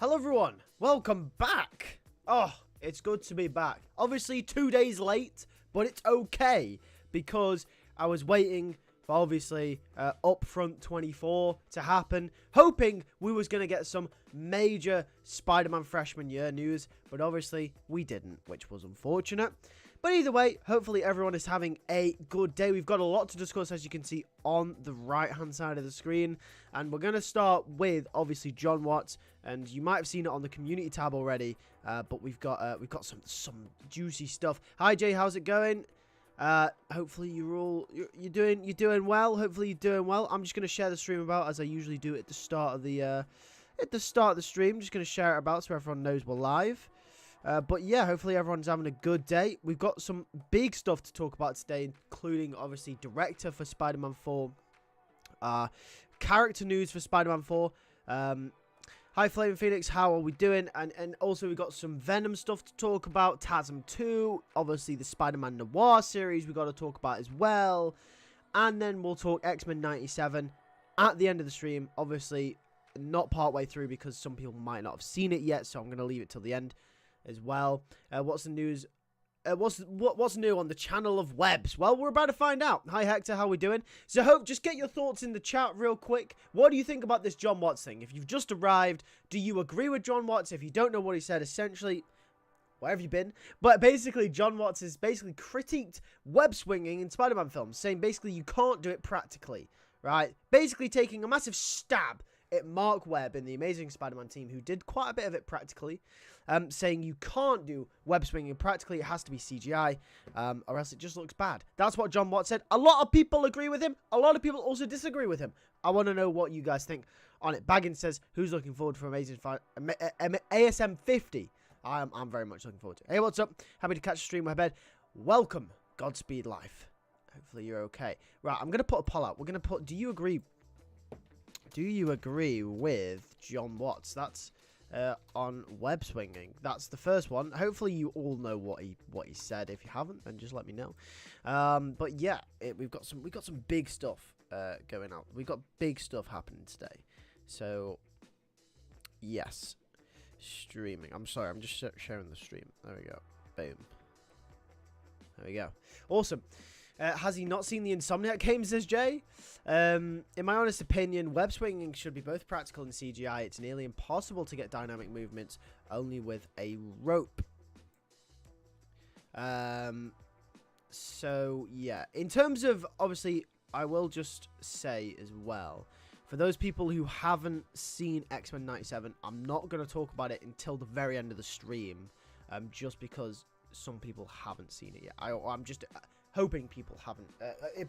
Hello everyone, welcome back. Oh, it's good to be back. Obviously 2 days late, but it's okay because I was waiting for obviously Upfront 24 to happen, hoping we was going to get some major Spider-Man freshman year news, but obviously we didn't, which was unfortunate. But either way, hopefully everyone is having a good day. We've got a lot to discuss, as you can see on the right-hand side of the screen. And we're going to start with, obviously, John Watts. And you might have seen it on the community tab already. But we've got some juicy stuff. Hi, Jay. How's it going? Hopefully you're doing well. Hopefully you're doing well. I'm just going to share the stream about, as I usually do at the start of the stream. Just going to share it about so everyone knows we're live. But yeah, hopefully everyone's having a good day. We've got some big stuff to talk about today, including obviously director for Spider-Man 4, character news for Spider-Man 4. Hi Flame Phoenix, how are we doing? And also we've got some Venom stuff to talk about, TASM 2, obviously the Spider-Man Noir series we got to talk about as well. And then we'll talk X-Men 97 at the end of the stream, obviously not part way through because some people might not have seen it yet, so I'm going to leave it till the end as well. What's the news? What's new on the channel of webs? Well, we're about to find out. Hi Hector, how we doing? So hope, just get your thoughts in the chat real quick. What do you think about this John Watts thing? If you've just arrived, do you agree with John Watts? If you don't know what he said, essentially, where have you been? But basically, John Watts has basically critiqued web swinging in Spider-Man films, saying basically you can't do it practically, right? Basically taking a massive stab at Mark Webb in the Amazing Spider-Man team, who did quite a bit of it practically, saying you can't do web swinging practically, it has to be CGI, or else it just looks bad. That's what John Watts said. A lot of people agree with him. A lot of people also disagree with him. I want to know what you guys think on it. Baggins says, who's looking forward for ASM 50? I'm very much looking forward to it. Hey, what's up? Happy to catch the stream, my bed. Welcome, Godspeed Life. Hopefully you're okay. Right, I'm going to put a poll out. We're going to put, do you agree with John Watts? That's on web swinging. That's the first one. Hopefully you all know what he said. If you haven't, then just let me know. But yeah, we've got some big stuff going out. We've got big stuff happening today. So yes, streaming. I'm sorry, I'm just sharing the stream. There we go. Boom. There we go. Awesome. Has he not seen the Insomniac game, says Jay? In my honest opinion, web swinging should be both practical and CGI. It's nearly impossible to get dynamic movements only with a rope. So, yeah. In terms of, obviously, I will just say as well, for those people who haven't seen X-Men 97, I'm not going to talk about it until the very end of the stream, just because some people haven't seen it yet. I'm just hoping people haven't.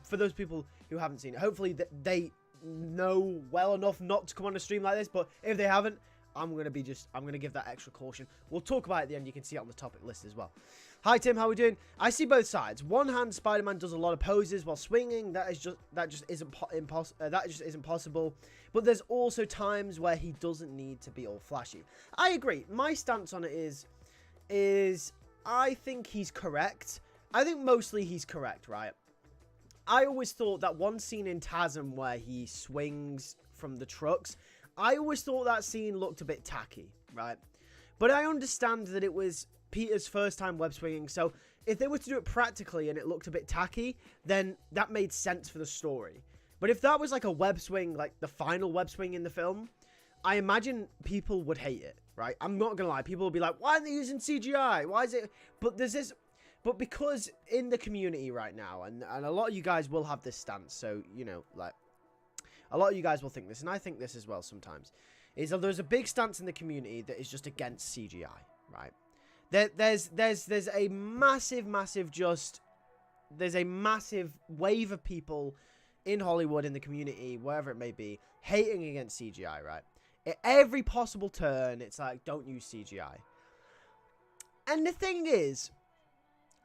For those people who haven't seen it, hopefully they know well enough not to come on a stream like this. But if they haven't, I'm gonna give that extra caution. We'll talk about it at the end. You can see it on the topic list as well. Hi Tim, how are we doing? I see both sides. One hand, Spider-Man does a lot of poses while swinging. That just isn't possible. But there's also times where he doesn't need to be all flashy. I agree. My stance on it is I think he's correct. I think mostly he's correct, right? I always thought that one scene in TASM where he swings from the trucks, I always thought that scene looked a bit tacky, right? But I understand that it was Peter's first time web swinging, so if they were to do it practically and it looked a bit tacky, then that made sense for the story. But if that was like a web swing, like the final web swing in the film, I imagine people would hate it, right? I'm not gonna lie, people will be like, why aren't they using CGI? Why is it? But because in the community right now, and a lot of you guys will have this stance, so, you know, like, a lot of you guys will think this, and I think this as well sometimes, is that there's a big stance in the community that is just against CGI, right? There's a massive wave of people in Hollywood, in the community, wherever it may be, hating against CGI, right? At every possible turn, it's like, don't use CGI. And the thing is,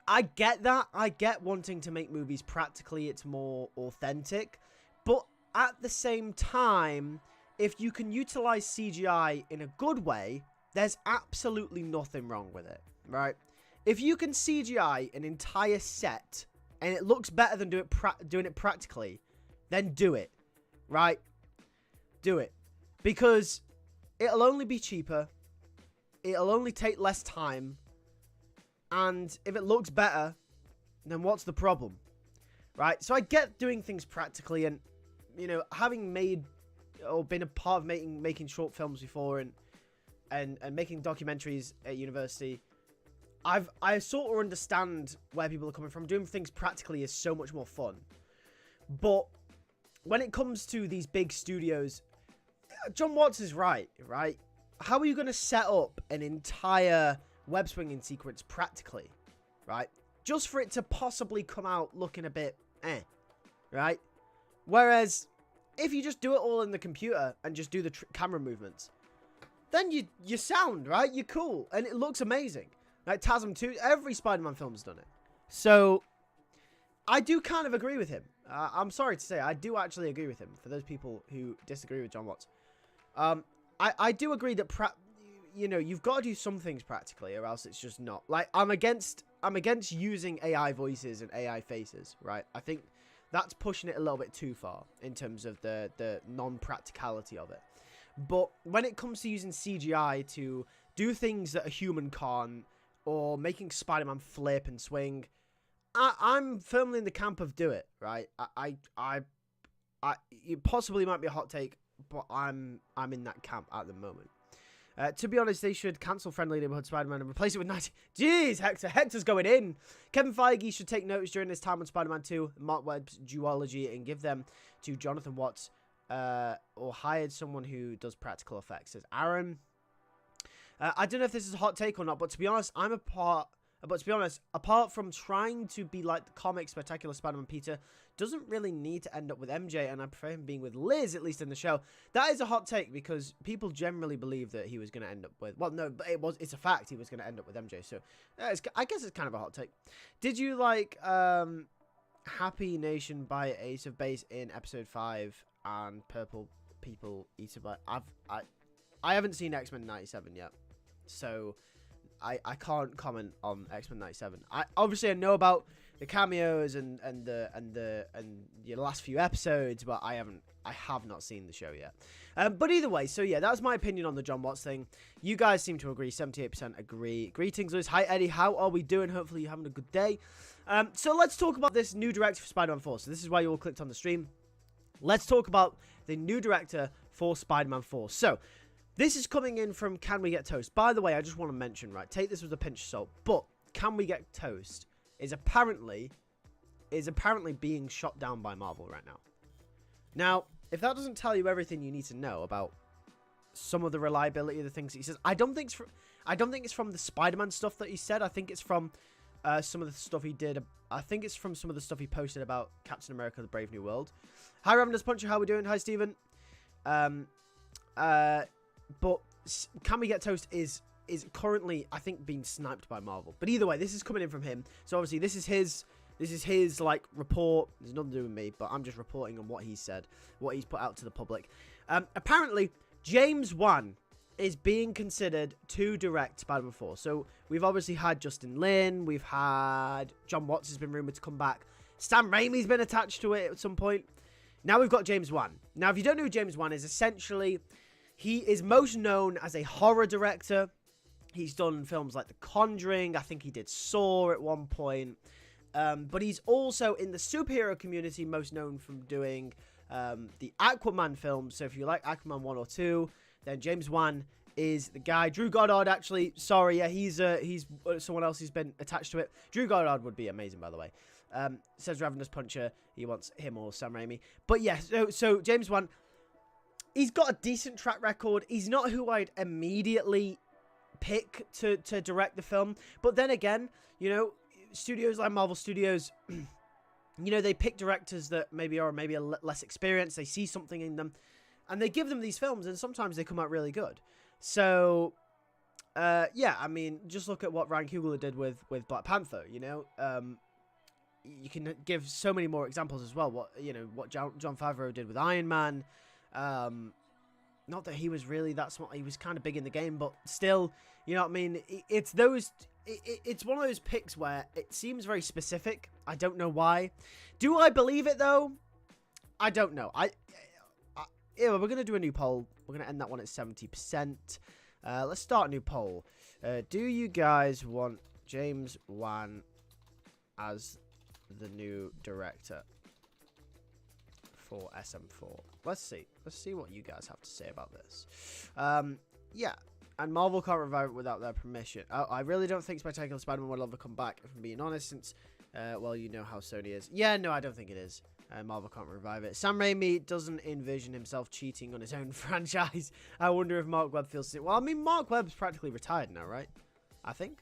I get that. I get wanting to make movies practically, it's more authentic. But at the same time, if you can utilize CGI in a good way, there's absolutely nothing wrong with it, right? If you can CGI an entire set and it looks better than doing it practically, then do it, right? Do it. Because it'll only be cheaper, it'll only take less time. And if it looks better, then what's the problem? Right? So I get doing things practically, and, you know, having made or been a part of making short films before and making documentaries at university, I sort of understand where people are coming from. Doing things practically is so much more fun. But when it comes to these big studios, John Watts is right? How are you going to set up an entire web swinging sequence practically, right? Just for it to possibly come out looking a bit right? Whereas if you just do it all in the computer and just do the camera movements, then you sound, right? You're cool. And it looks amazing. Like TASM 2, every Spider-Man film's done it. So I do kind of agree with him. I'm sorry to say, I do actually agree with him. For those people who disagree with John Watts, I do agree that you know, you've got to do some things practically, or else it's just not. Like, I'm against using AI voices and AI faces, right? I think that's pushing it a little bit too far in terms of the non-practicality of it. But when it comes to using CGI to do things that a human can't, or making Spider-Man flip and swing, I'm firmly in the camp of do it, right? It possibly might be a hot take, but I'm in that camp at the moment. To be honest, they should cancel Friendly Neighborhood Spider-Man and replace it with 90... Jeez, Hector's going in. Kevin Feige should take notice during his time on Spider-Man 2, Mark Webb's duology, and give them to Jonathan Watts, or hired someone who does practical effects, says Aaron. I don't know if this is a hot take or not, but to be honest, apart from trying to be like the comic Spectacular Spider-Man Peter, doesn't really need to end up with MJ, and I prefer him being with Liz, at least in the show. That is a hot take, because people generally believe that he was going to end up with... Well, no, but it's a fact he was going to end up with MJ, so I guess it's kind of a hot take. Did you like Happy Nation by Ace of Base in episode 5 and Purple People Eaten by... I haven't seen X-Men 97 yet, so I can't comment on X-Men 97. Obviously I know about the cameos and the last few episodes, but I have not seen the show yet. But either way, so yeah, that was my opinion on the John Watts thing. You guys seem to agree. 78% agree. Greetings, Lewis. Hi, Eddie. How are we doing? Hopefully you're having a good day. So let's talk about this new director for Spider-Man 4. So this is why you all clicked on the stream. Let's talk about the new director for Spider-Man 4. So this is coming in from Can We Get Toast. By the way, I just want to mention, right, take this with a pinch of salt, but Can We Get Toast is apparently being shot down by Marvel right now. Now, if that doesn't tell you everything you need to know about some of the reliability of the things that he says, I don't think it's from the Spider-Man stuff that he said. I think it's from some of the stuff he did. I think it's from some of the stuff he posted about Captain America: The Brave New World. Hi, Ravenous Puncher. How we doing? Hi, Steven. But Can We Get Toast is currently, I think, being sniped by Marvel. But either way, this is coming in from him. So obviously this is his like report. There's nothing to do with me, but I'm just reporting on what he said, what he's put out to the public. Apparently, James Wan is being considered to direct Spider-Man 4. So we've obviously had Justin Lin, we've had John Watts has been rumored to come back. Sam Raimi's been attached to it at some point. Now we've got James Wan. Now, if you don't know who James Wan is, essentially, he is most known as a horror director. He's done films like The Conjuring. I think he did Saw at one point. But he's also in the superhero community most known from doing the Aquaman films. So if you like Aquaman 1 or 2, then James Wan is the guy. Drew Goddard, actually. Sorry, yeah, he's someone else who's been attached to it. Drew Goddard would be amazing, by the way. Says Ravenous Puncher. He wants him or Sam Raimi. But yeah, so James Wan, he's got a decent track record. He's not who I'd immediately pick to direct the film. But then again, you know, studios like Marvel Studios, you know, they pick directors that maybe are less experienced. They see something in them, and they give them these films, and sometimes they come out really good. So, yeah, I mean, just look at what Ryan Coogler did with Black Panther, you know. You can give so many more examples as well. What John Favreau did with Iron Man. Not that he was really that smart. He was kind of big in the game, but still, you know what I mean? It's one of those picks where it seems very specific. I don't know why. Do I believe it, though? I don't know. We're going to do a new poll. We're going to end that one at 70%. Let's start a new poll. Do you guys want James Wan as the new director for SM4? Let's see. Let's see what you guys have to say about this. Yeah. And Marvel can't revive it without their permission. I really don't think Spectacular Spider-Man will ever come back, if I'm being honest, since, well, you know how Sony is. Yeah, no, I don't think it is. Marvel can't revive it. Sam Raimi doesn't envision himself cheating on his own franchise. I wonder if Mark Webb feels... Well, I mean, Mark Webb's practically retired now, right? I think.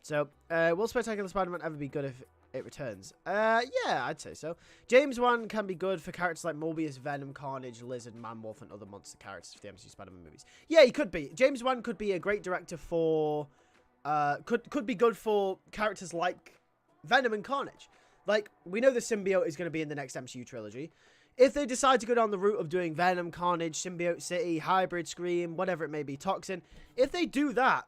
So, will Spectacular Spider-Man ever be good if it returns? Yeah, I'd say so. James Wan can be good for characters like Morbius, Venom, Carnage, Lizard, Man-Wolf, and other monster characters for the MCU Spider-Man movies. Yeah, he could be. James Wan could be a great director for... could be good for characters like Venom and Carnage. Like, we know the symbiote is going to be in the next MCU trilogy. If they decide to go down the route of doing Venom, Carnage, Symbiote City, Hybrid, Scream, whatever it may be, Toxin, if they do that,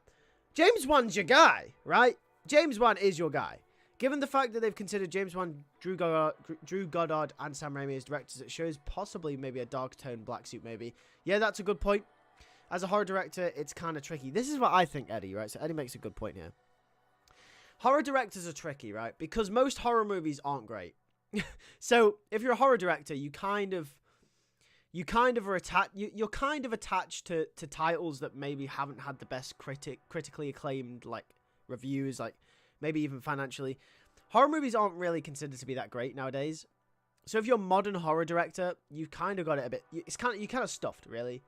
James Wan's your guy, right? James Wan is your guy. Given the fact that they've considered James Wan, Drew Goddard, and Sam Raimi as directors, it shows possibly maybe a dark tone black suit maybe. Yeah, that's a good point. As a horror director, it's kind of tricky. This is what I think, Eddie, right? So Eddie makes a good point here. Horror directors are tricky, right? Because most horror movies aren't great. So if you're a horror director, you kind of are attached. You're kind of attached to titles that maybe haven't had the best critically acclaimed like reviews, like maybe even financially. Horror movies aren't really considered to be that great nowadays. So if you're a modern horror director, you've kind of got it a bit. You're kind of stuffed, really.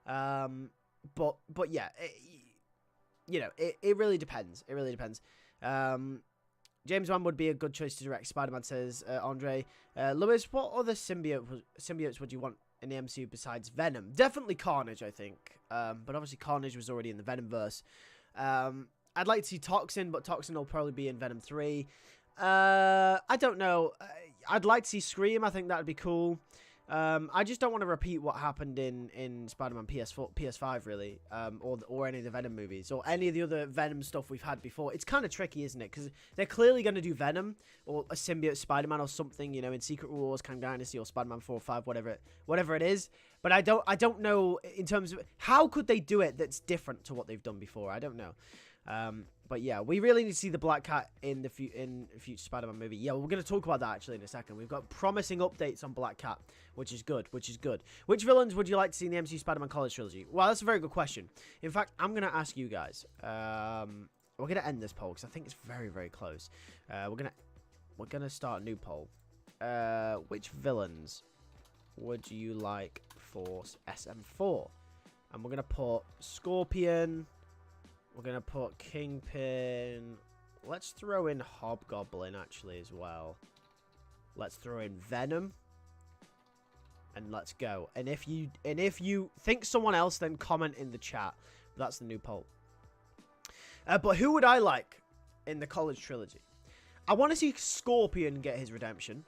But yeah, it really depends. It really depends. James Wan would be a good choice to direct Spider-Man, says Andre. Lewis, what other symbiotes would you want in the MCU besides Venom? Definitely Carnage, I think. But obviously Carnage was already in the Venomverse. I'd like to see Toxin, but Toxin will probably be in Venom 3. I don't know. I'd like to see Scream. I think that would be cool. I just don't want to repeat what happened in Spider-Man PS5, really, or any of the Venom movies, or any of the other Venom stuff we've had before. It's kind of tricky, isn't it? Because they're clearly going to do Venom, or a symbiote Spider-Man, or something, in Secret Wars, Kang Dynasty, or Spider-Man 4 or 5, whatever it is. But I don't know in terms of how could they do it that's different to what they've done before. I don't know. But yeah, we really need to see the Black Cat in the future Spider-Man movie. Yeah, we're going to talk about that actually in a second. We've got promising updates on Black Cat, which is good. Which villains would you like to see in the MCU Spider-Man College Trilogy? Well, that's a very good question. In fact, I'm going to ask you guys. We're going to end this poll because I think it's very, very close. We're gonna start a new poll. Which villains would you like for SM4? And we're going to put Scorpion... We're going to put Kingpin. Let's throw in Hobgoblin, actually, as well. Let's throw in Venom. And let's go. And if you think someone else, then comment in the chat. That's the new poll. But who would I like in the College Trilogy? I want to see Scorpion get his redemption.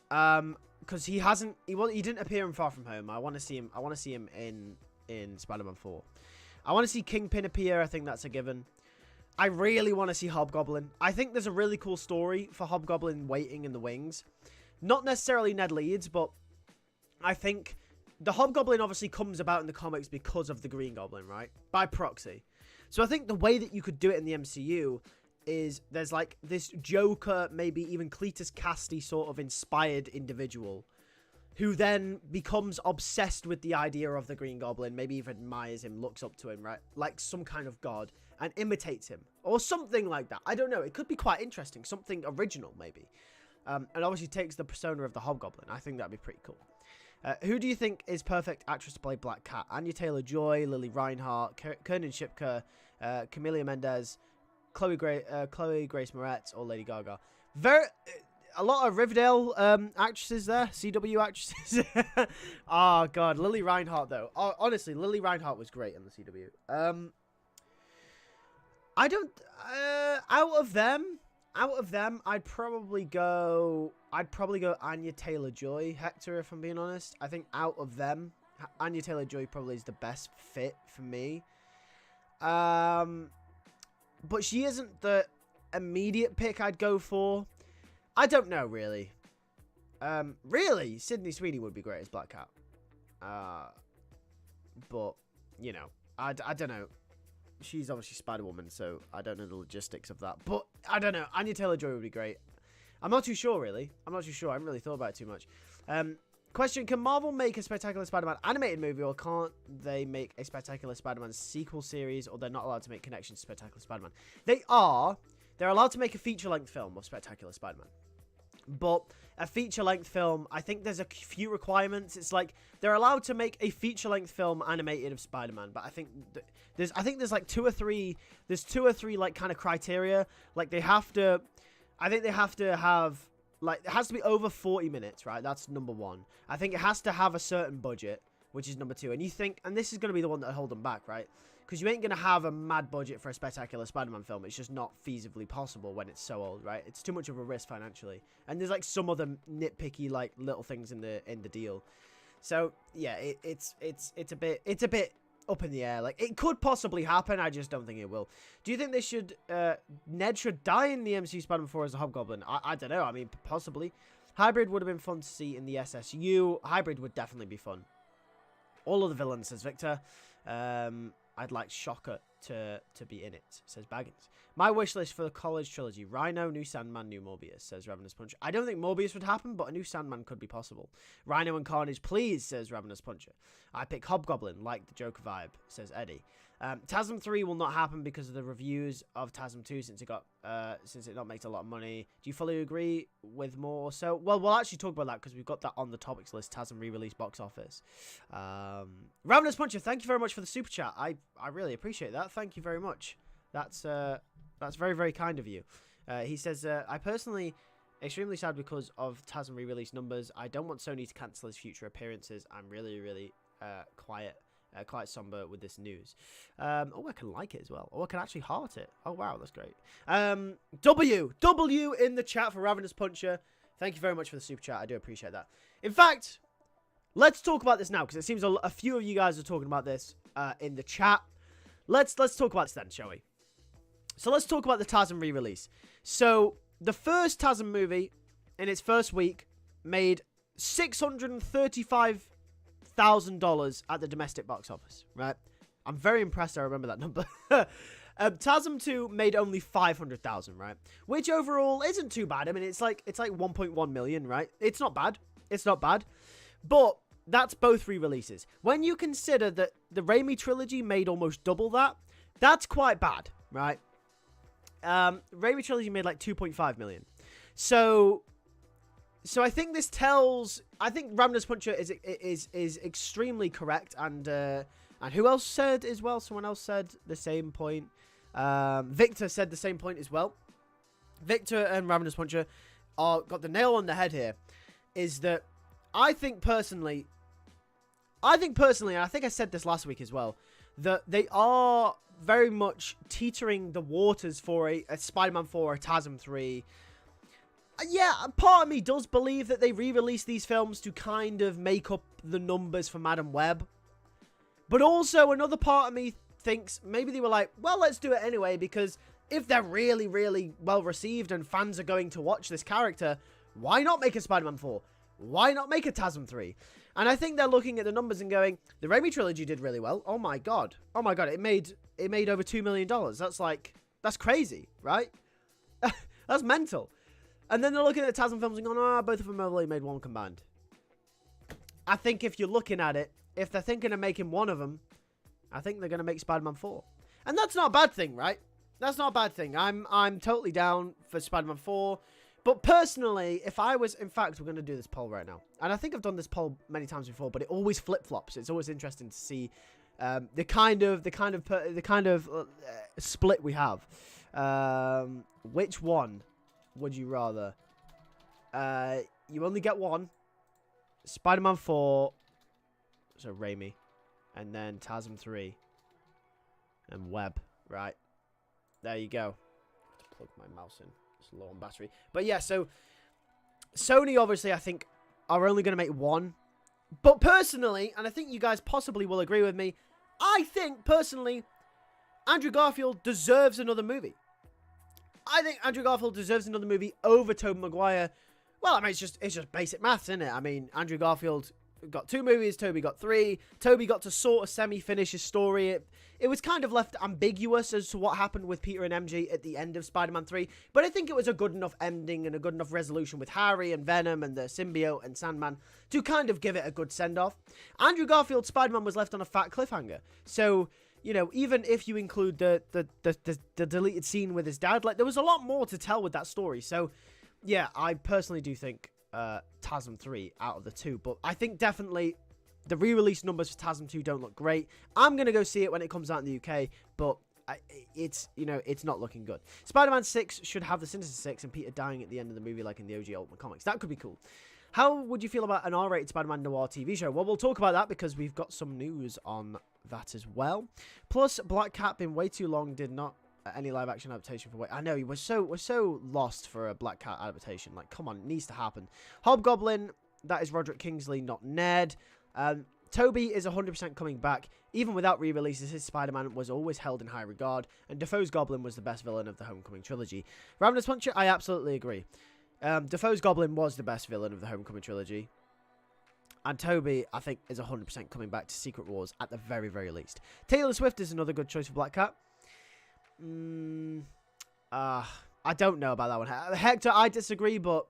Because he didn't appear in Far From Home. I want to see him in Spider-Man 4. I want to see Kingpin appear. I think that's a given. I really want to see Hobgoblin. I think there's a really cool story for Hobgoblin waiting in the wings. Not necessarily Ned Leeds, but I think the Hobgoblin obviously comes about in the comics because of the Green Goblin, right? By proxy. So I think the way that you could do it in the MCU is there's like this Joker, maybe even Cletus Kasady sort of inspired individual who then becomes obsessed with the idea of the Green Goblin, maybe even admires him, looks up to him, right? Like some kind of god, and imitates him. Or something like that. I don't know. It could be quite interesting. Something original, maybe. And obviously takes the persona of the Hobgoblin. I think that'd be pretty cool. Who do you think is perfect actress to play Black Cat? Anya Taylor-Joy, Lily Reinhart, Kernan Shipka, Camila Mendes, Chloe Grace Moretz, or Lady Gaga? A lot of Riverdale actresses there, CW actresses. Oh god, Lily Reinhart though. Honestly, Lily Reinhart was great in the CW. I don't. Out of them, I'd probably go Anya Taylor-Joy, Hector. If I'm being honest, I think out of them, Anya Taylor-Joy probably is the best fit for me. But she isn't the immediate pick I'd go for. I don't know, really. Really, Sydney Sweeney would be great as Black Cat. But, you know, I don't know. She's obviously Spider-Woman, so I don't know the logistics of that. But, I don't know. Anya Taylor-Joy would be great. I'm not too sure, really. I'm not too sure. I haven't really thought about it too much. Question, can Marvel make a Spectacular Spider-Man animated movie, or can't they make a Spectacular Spider-Man sequel series, or they're not allowed to make connections to Spectacular Spider-Man? They are. They're allowed to make a feature-length film of Spectacular Spider-Man. But a feature-length film, I think there's a few requirements. It's like they're allowed to make a feature-length film animated of Spider-Man, but I think there's like two or three like kind of criteria. Like they have to, I think they have to have, like, it has to be over 40 minutes, right? That's number one. I think it has to have a certain budget, which is number two. And you think, and this is going to be the one that hold them back, right? Because you ain't going to have a mad budget for a Spectacular Spider-Man film. It's just not feasibly possible when it's so old, right? It's too much of a risk financially. And there's like some other nitpicky like little things in the deal. So yeah, it's a bit up in the air. Like, it could possibly happen. I just don't think it will. Do you think they should Ned should die in the MCU Spider-Man 4 as a Hobgoblin? I don't know. I mean, possibly. Hybrid would have been fun to see in the SSU. Hybrid would definitely be fun. All of the villains, says Victor. I'd like Shocker to be in it, says Baggins. My wish list for the college trilogy: Rhino, new Sandman, new Morbius, says Ravenous Puncher. I don't think Morbius would happen, but a new Sandman could be possible. Rhino and Carnage, please, says Ravenous Puncher. I pick Hobgoblin, like the Joker vibe, says Eddie. TASM 3 will not happen because of the reviews of TASM 2 since it not makes a lot of money. Do you fully agree with more? So, well, we'll actually talk about that because we've got that on the topics list. TASM re-release box office. Ravenous Puncher, thank you very much for the super chat. I really appreciate that. Thank you very much. That's very, very kind of you. He says, I personally extremely sad because of TASM re-release numbers. I don't want Sony to cancel his future appearances. I'm really, really quite somber with this news. Oh, I can like it as well. Oh, I can actually heart it. Oh, wow, that's great. W in the chat for Ravenous Puncher. Thank you very much for the super chat. I do appreciate that. In fact, let's talk about this now, because it seems a few of you guys are talking about this in the chat. Let's talk about this then, shall we? So let's talk about the TASM re-release. So the first TASM movie in its first week made $635,000 at the domestic box office, right? I'm very impressed I remember that number. TASM 2 made only 500,000, right? Which overall isn't too bad. I mean, it's like 1.1 million, right? It's not bad. It's not bad. But that's both re-releases. When you consider that the Raimi trilogy made almost double that, that's quite bad, right? Raimi trilogy made like 2.5 million. So I think this tells. I think Ravenous Puncher is extremely correct, and who else said as well? Someone else said the same point. Victor said the same point as well. Victor and Ravenous Puncher got the nail on the head here. Is that I think personally, and I think I said this last week as well, that they are very much teetering the waters for a Spider-Man 4 or a TASM 3. Yeah, part of me does believe that they re-released these films to kind of make up the numbers for Madam Web. But also, another part of me thinks maybe they were like, well, let's do it anyway, because if they're really, really well received and fans are going to watch this character, why not make a Spider-Man 4? Why not make a TASM 3? And I think they're looking at the numbers and going, the Raimi trilogy did really well. Oh my god. Oh my god, it made over $2 million. That's crazy, right? That's mental. And then they're looking at TASM films and going, both of them have only made one combined. I think if you're looking at it, if they're thinking of making one of them, I think they're going to make Spider-Man 4. And that's not a bad thing, right? That's not a bad thing. I'm totally down for Spider-Man 4. But personally, if I was, in fact, we're going to do this poll right now. And I think I've done this poll many times before, but it always flip-flops. It's always interesting to see the kind of split we have. Which one would you rather? You only get one. Spider-Man 4, so Raimi, and then TASM 3, and Webb, right? There you go. I have to plug my mouse in. It's low on battery. But yeah, so Sony, obviously, I think, are only going to make one. But personally, and I think you guys possibly will agree with me, I think, personally, Andrew Garfield deserves another movie. I think Andrew Garfield deserves another movie over Tobey Maguire. Well, I mean, it's just basic maths, isn't it? I mean, Andrew Garfield got 2 movies, Toby got 3. Toby got to sort of semi-finish his story. It was kind of left ambiguous as to what happened with Peter and MJ at the end of Spider-Man 3, but I think it was a good enough ending and a good enough resolution with Harry and Venom and the symbiote and Sandman to kind of give it a good send-off. Andrew Garfield's Spider-Man was left on a fat cliffhanger, so, you know, even if you include the deleted scene with his dad, like, there was a lot more to tell with that story, so, yeah, I personally do think TASM 3 out of the 2, but I think definitely the re-release numbers for TASM 2 don't look great. I'm going to go see it when it comes out in the UK, but it's, you know, it's not looking good. Spider-Man 6 should have the Sinister Six and Peter dying at the end of the movie like in the OG Ultimate Comics. That could be cool. How would you feel about an R-rated Spider-Man Noir TV show? Well, we'll talk about that because we've got some news on that as well. Plus, Black Cat been way too long, did not any live action adaptation for I know we're so lost for a Black Cat adaptation. Like, come on, it needs to happen. Hobgoblin, that is Roderick Kingsley, not Ned. Toby is 100% coming back. Even without re-releases, his Spider-Man was always held in high regard, and Dafoe's Goblin was the best villain of the Homecoming trilogy. Ravenous Puncher, I absolutely agree. Dafoe's Goblin was the best villain of the Homecoming trilogy. And Toby, I think, is 100% coming back to Secret Wars at the very, very least. Taylor Swift is another good choice for Black Cat. I don't know about that one. Hector, I disagree, but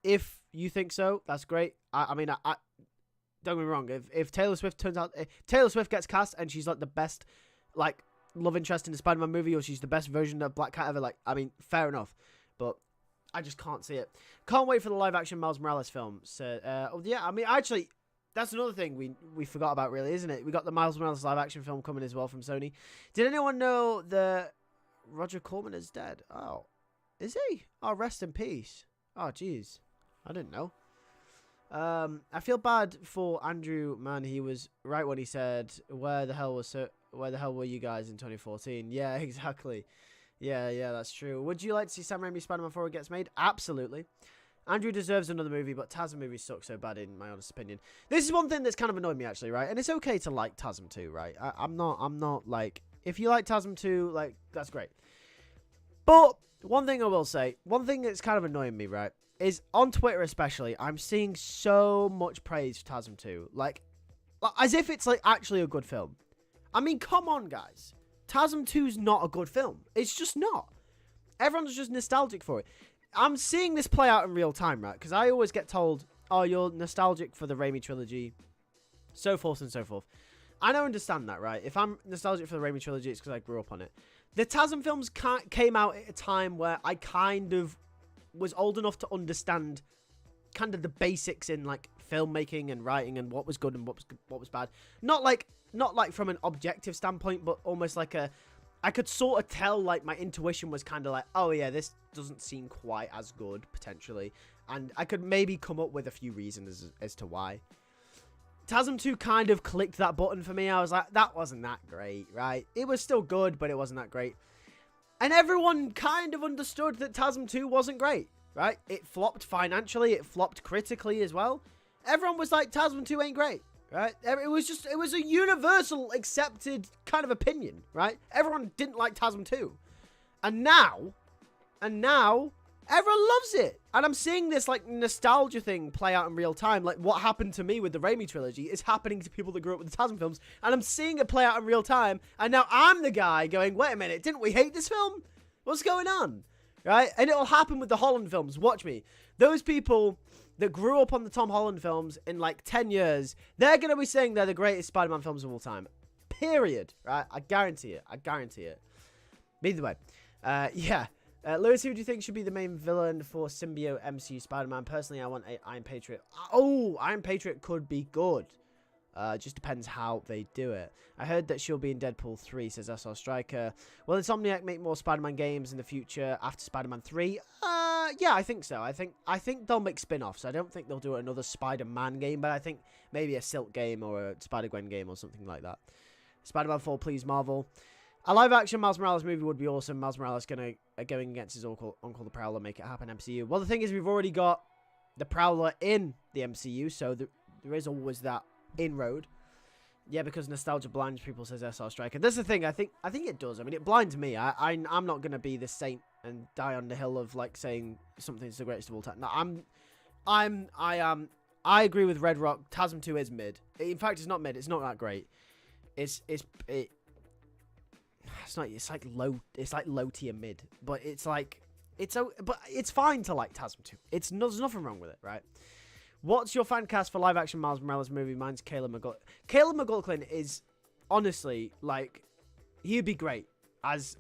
if you think so, that's great. I mean, don't get me wrong. If Taylor Swift if Taylor Swift gets cast and she's like the best, like, love interest in the Spider-Man movie, or she's the best version of Black Cat ever, like, I mean, fair enough. But I just can't see it. Can't wait for the live-action Miles Morales film. So, yeah, I mean, actually, that's another thing we forgot about, really, isn't it? We got the Miles Morales live-action film coming as well from Sony. Did anyone know that Roger Corman is dead? Oh, is he? Oh, rest in peace. Oh, jeez, I didn't know. I feel bad for Andrew, man. He was right when he said, where the hell were you guys in 2014? Yeah, exactly. Yeah, that's true. Would you like to see Sam Raimi's Spider-Man 4 gets made? Absolutely. Andrew deserves another movie, but TASM movies suck so bad, in my honest opinion. This is one thing that's kind of annoyed me, actually, right? And it's okay to like TASM 2, right? I'm not, like, if you like TASM 2, like, that's great. But one thing I will say, one thing that's kind of annoying me, right, is on Twitter especially, I'm seeing so much praise for TASM 2. Like, as if it's, like, actually a good film. I mean, come on, guys. TASM 2's not a good film. It's just not. Everyone's just nostalgic for it. I'm seeing this play out in real time, right? Because I always get told, oh, you're nostalgic for the Raimi trilogy, so forth and so forth. I don't understand that, right? If I'm nostalgic for the Raimi trilogy, it's because I grew up on it. The TASM films came out at a time where I kind of was old enough to understand kind of the basics in, like, filmmaking and writing and what was good and what was bad. Not like from an objective standpoint, but almost like I could sort of tell, like, my intuition was kind of like, oh yeah, this doesn't seem quite as good, potentially. And I could maybe come up with a few reasons as to why. TASM 2 kind of clicked that button for me. I was like, that wasn't that great, right? It was still good, but it wasn't that great. And everyone kind of understood that TASM 2 wasn't great, right? It flopped financially. It flopped critically as well. Everyone was like, TASM 2 ain't great. Right? It was a universal accepted kind of opinion, right? Everyone didn't like TASM 2. And now, everyone loves it. And I'm seeing this, like, nostalgia thing play out in real time. Like, what happened to me with the Raimi trilogy is happening to people that grew up with the TASM films. And I'm seeing it play out in real time. And now I'm the guy going, wait a minute, didn't we hate this film? What's going on? Right? And it'll happen with the Holland films. Watch me. Those people that grew up on the Tom Holland films in, like, 10 years, they're going to be saying they're the greatest Spider-Man films of all time. Period. Right? I guarantee it. I guarantee it. Either way. Yeah. Lewis, who do you think should be the main villain for symbiote MCU Spider-Man? Personally, I want Iron Patriot. Oh, Iron Patriot could be good. Just depends how they do it. I heard that she'll be in Deadpool 3, says SR Striker. Will Insomniac make more Spider-Man games in the future after Spider-Man 3? Yeah, I think so. I think they'll make spin-offs. I don't think they'll do another Spider-Man game, but I think maybe a Silk game or a Spider-Gwen game or something like that. Spider-Man 4, please, Marvel. A live-action Miles Morales movie would be awesome. Miles Morales going against his uncle the Prowler, make it happen, MCU. Well, the thing is, we've already got the Prowler in the MCU, so there is always that inroad. Yeah, because nostalgia blinds people, says SR Striker. That's the thing. I think it does. I mean, it blinds me. I'm not gonna be the saint and die on the hill of, like, saying something's the greatest of all time. No, I am I agree with Red Rock. TASM 2 is mid. In fact, it's not mid. It's not that great. It's not. It's like low. It's like low tier mid. But it's like but it's fine to like TASM 2. There's nothing wrong with it, right? What's your fan cast for live action Miles Morales movie? Mine's Caleb McLaughlin. Caleb McLaughlin is honestly like he'd be great as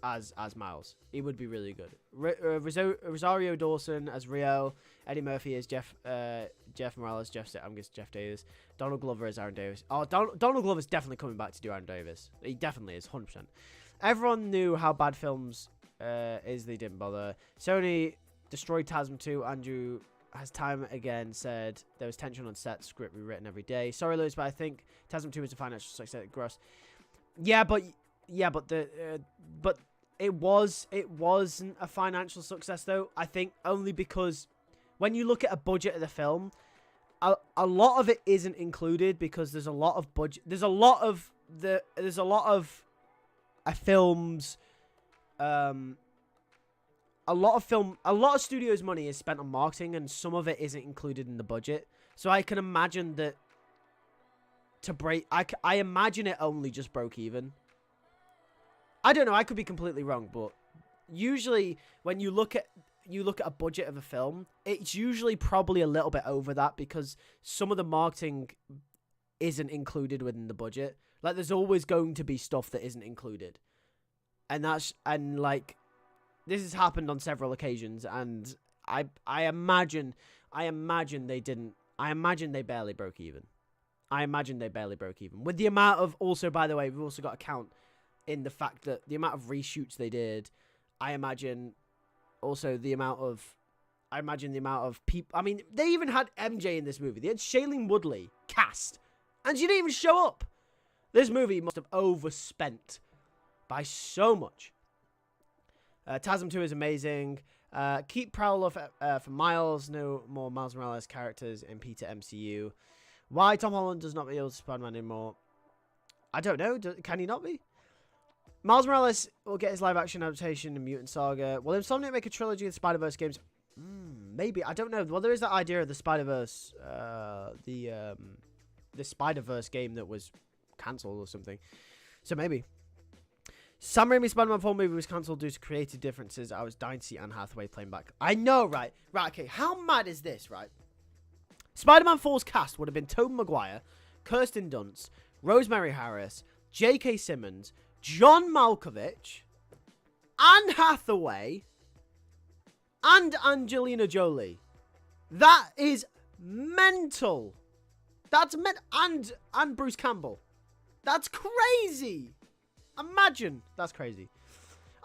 Miles. He would be really good. Rosario Dawson as Rio. Eddie Murphy as Jeff Morales. I'm guessing Jeff Davis. Donald Glover as Aaron Davis. Oh, Donald Glover's definitely coming back to do Aaron Davis. He definitely is, 100%. Everyone knew how bad films is. They didn't bother. Sony destroyed TASM 2. Andrew has time again said there was tension on set, script rewritten every day. Sorry, Lewis, but I think TASM 2 is a financial success. Gross. But it wasn't a financial success though. I think only because when you look at a budget of the film, a lot of it isn't included because there's a lot of budget. There's a lot of films. A lot of studios' money is spent on marketing, and some of it isn't included in the budget. So I can imagine that I imagine it only just broke even. I don't know. I could be completely wrong, but usually when you look at a budget of a film, it's usually probably a little bit over that because some of the marketing isn't included within the budget. Like there's always going to be stuff that isn't included, and like this has happened on several occasions, and I imagine they didn't. I imagine they barely broke even. With the amount of, also by the way, we've also got to count in the fact that the amount of reshoots they did. I imagine the amount of people. I mean, they even had MJ in this movie. They had Shailene Woodley cast, and she didn't even show up. This movie must have overspent by so much. TASM 2 is amazing. Keep Prowl off for Miles. No more Miles Morales characters in Peter MCU. Why Tom Holland does not be able to Spider-Man anymore? I don't know. Can he not be? Miles Morales will get his live-action adaptation in Mutant Saga. Will Insomniac make a trilogy of Spider-Verse games? Maybe. I don't know. Well, there is that idea of the Spider-Verse, the Spider-Verse game that was cancelled or something. So maybe. Sam Raimi's Spider-Man 4 movie was cancelled due to creative differences. I was dying to see Anne Hathaway playing back. I know, right? Right, okay. How mad is this, right? Spider-Man 4's cast would have been Tobey Maguire, Kirsten Dunst, Rosemary Harris, J.K. Simmons, John Malkovich, Anne Hathaway, and Angelina Jolie. That is mental. That's and Bruce Campbell. That's crazy. Imagine. That's crazy.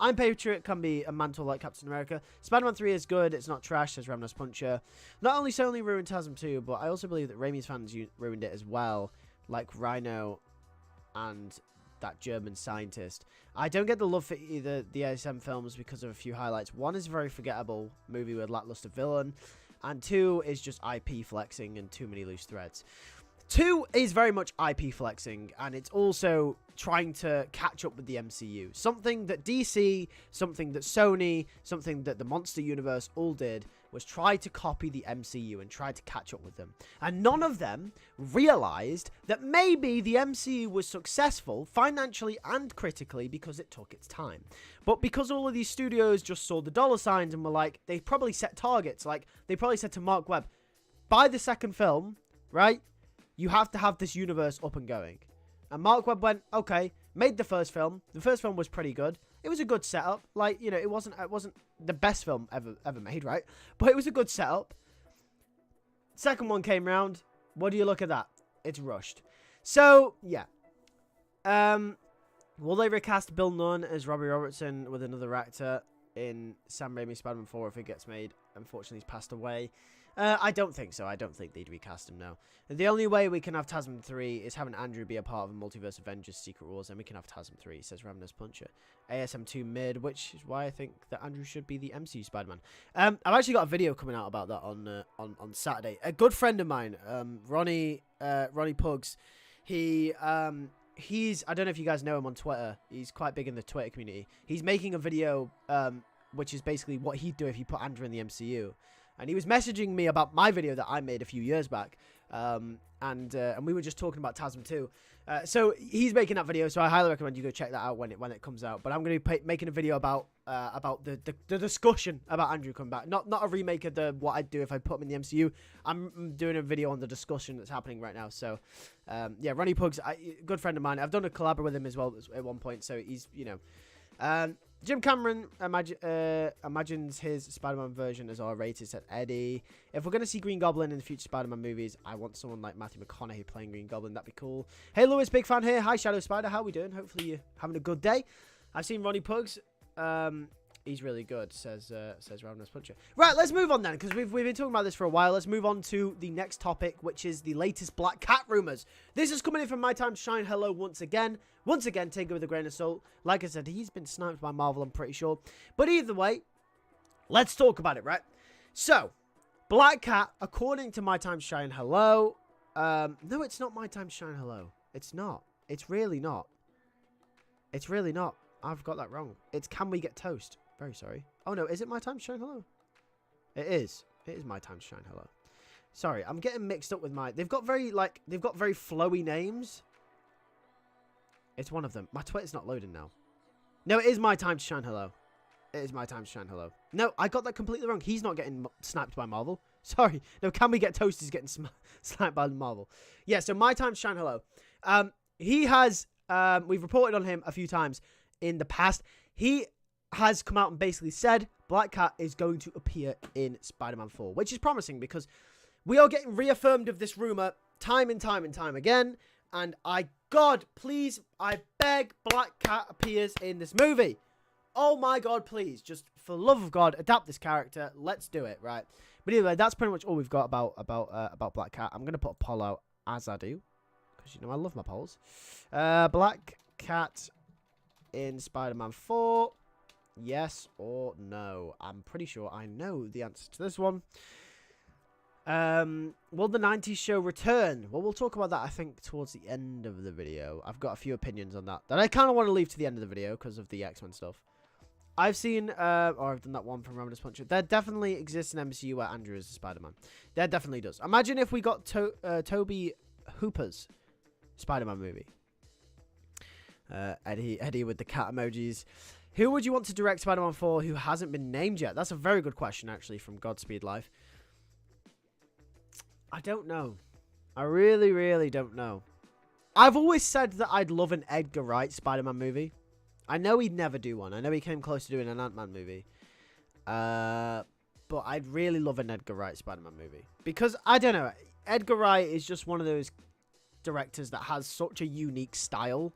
I'm Patriot can be a mantle like Captain America. Spider-Man 3 is good. It's not trash, says Ramnas Puncher. Not only Sony ruined TASM 2, but I also believe that Raimi's fans ruined it as well, like Rhino and that German scientist. I don't get the love for either the ASM films because of a few highlights. One is a very forgettable movie with a lackluster villain, and 2 is just IP flexing and too many loose threads. 2 is very much IP flexing, and it's also trying to catch up with the MCU. Something that DC, something that Sony, something that the Monster Universe all did was try to copy the MCU and try to catch up with them. And none of them realized that maybe the MCU was successful financially and critically because it took its time. But because all of these studios just saw the dollar signs and were like, they probably set targets. Like, they probably said to Mark Webb, by the second film, right, you have to have this universe up and going. And Mark Webb went, okay, made the first film. The first film was pretty good. It was a good setup. Like, you know, it wasn't the best film ever made, right? But it was a good setup. Second one came round. What do you look at that? It's rushed. So, yeah. Will they recast Bill Nunn as Robbie Robertson with another actor in Sam Raimi's Spider-Man 4 if it gets made? Unfortunately, he's passed away. I don't think so. I don't think they'd recast him now. The only way we can have TASM 3 is having Andrew be a part of a Multiverse Avengers Secret Wars, and we can have TASM 3, says Ramnas Puncher. ASM 2 mid, which is why I think that Andrew should be the MCU Spider-Man. I've actually got a video coming out about that on Saturday. A good friend of mine, Ronnie Pugs, he's, I don't know if you guys know him on Twitter. He's quite big in the Twitter community. He's making a video, which is basically what he'd do if you put Andrew in the MCU. And he was messaging me about my video that I made a few years back. And we were just talking about TASM 2. So he's making that video, so I highly recommend you go check that out when it comes out. But I'm going to be making a video about the discussion about Andrew coming back. Not a remake of what I'd do if I put him in the MCU. I'm doing a video on the discussion that's happening right now. So yeah, Ronnie Pugs, good friend of mine. I've done a collab with him as well at one point. So he's, you know. Jim Cameron imagines his Spider-Man version as R-rated, said Eddie. If we're going to see Green Goblin in the future Spider-Man movies, I want someone like Matthew McConaughey playing Green Goblin. That'd be cool. Hey, Lewis, big fan here. Hi, Shadow Spider. How we doing? Hopefully you're having a good day. I've seen Ronnie Pugs. He's really good, says Ravenous Puncher. Right, let's move on then, because we've been talking about this for a while. Let's move on to the next topic, which is the latest Black Cat rumors. This is coming in from My Time to Shine. Hello once again. Once again, take it with a grain of salt. Like I said, he's been sniped by Marvel, I'm pretty sure. But either way, let's talk about it, right? So, Black Cat, according to My Time to Shine. Hello. No, it's not My Time to Shine. Hello. It's not. It's really not. It's really not. I've got that wrong. It's Can We Get Toast? Very sorry. Oh no, is it My Time to Shine Hello? It is. It is My Time to Shine Hello. Sorry, I'm getting mixed up with they've got very flowy names. It's one of them. My Twitter's not loading now. No, it is My Time to Shine Hello. It is My Time to Shine Hello. No, I got that completely wrong. He's not getting sniped by Marvel. Sorry. No, Can We Get Toast is getting sniped by Marvel. Yeah, so My Time to Shine Hello. He has, we've reported on him a few times in the past. He has come out and basically said Black Cat is going to appear in Spider-Man 4, which is promising because we are getting reaffirmed of this rumor time and time and time again. And God, please, I beg, Black Cat appears in this movie. Oh my God, please, just for the love of God, adapt this character. Let's do it, right? But anyway, that's pretty much all we've got about Black Cat. I'm gonna put a poll out as I do, because you know I love my polls. Black Cat in Spider-Man 4. Yes or no? I'm pretty sure I know the answer to this one. Will the 90s show return? Well, we'll talk about that, I think, towards the end of the video. I've got a few opinions on that I kind of want to leave to the end of the video because of the X-Men stuff. I've seen, or I've done that one from Ravenous Puncher. There definitely exists an MCU where Andrew is the Spider-Man. There definitely does. Imagine if we got Toby Hooper's Spider-Man movie. Eddie with the cat emojis. Who would you want to direct Spider-Man 4 who hasn't been named yet? That's a very good question, actually, from Godspeed Life. I don't know. I really, really don't know. I've always said that I'd love an Edgar Wright Spider-Man movie. I know he'd never do one. I know he came close to doing an Ant-Man movie. But I'd really love an Edgar Wright Spider-Man movie. Because, I don't know, Edgar Wright is just one of those directors that has such a unique style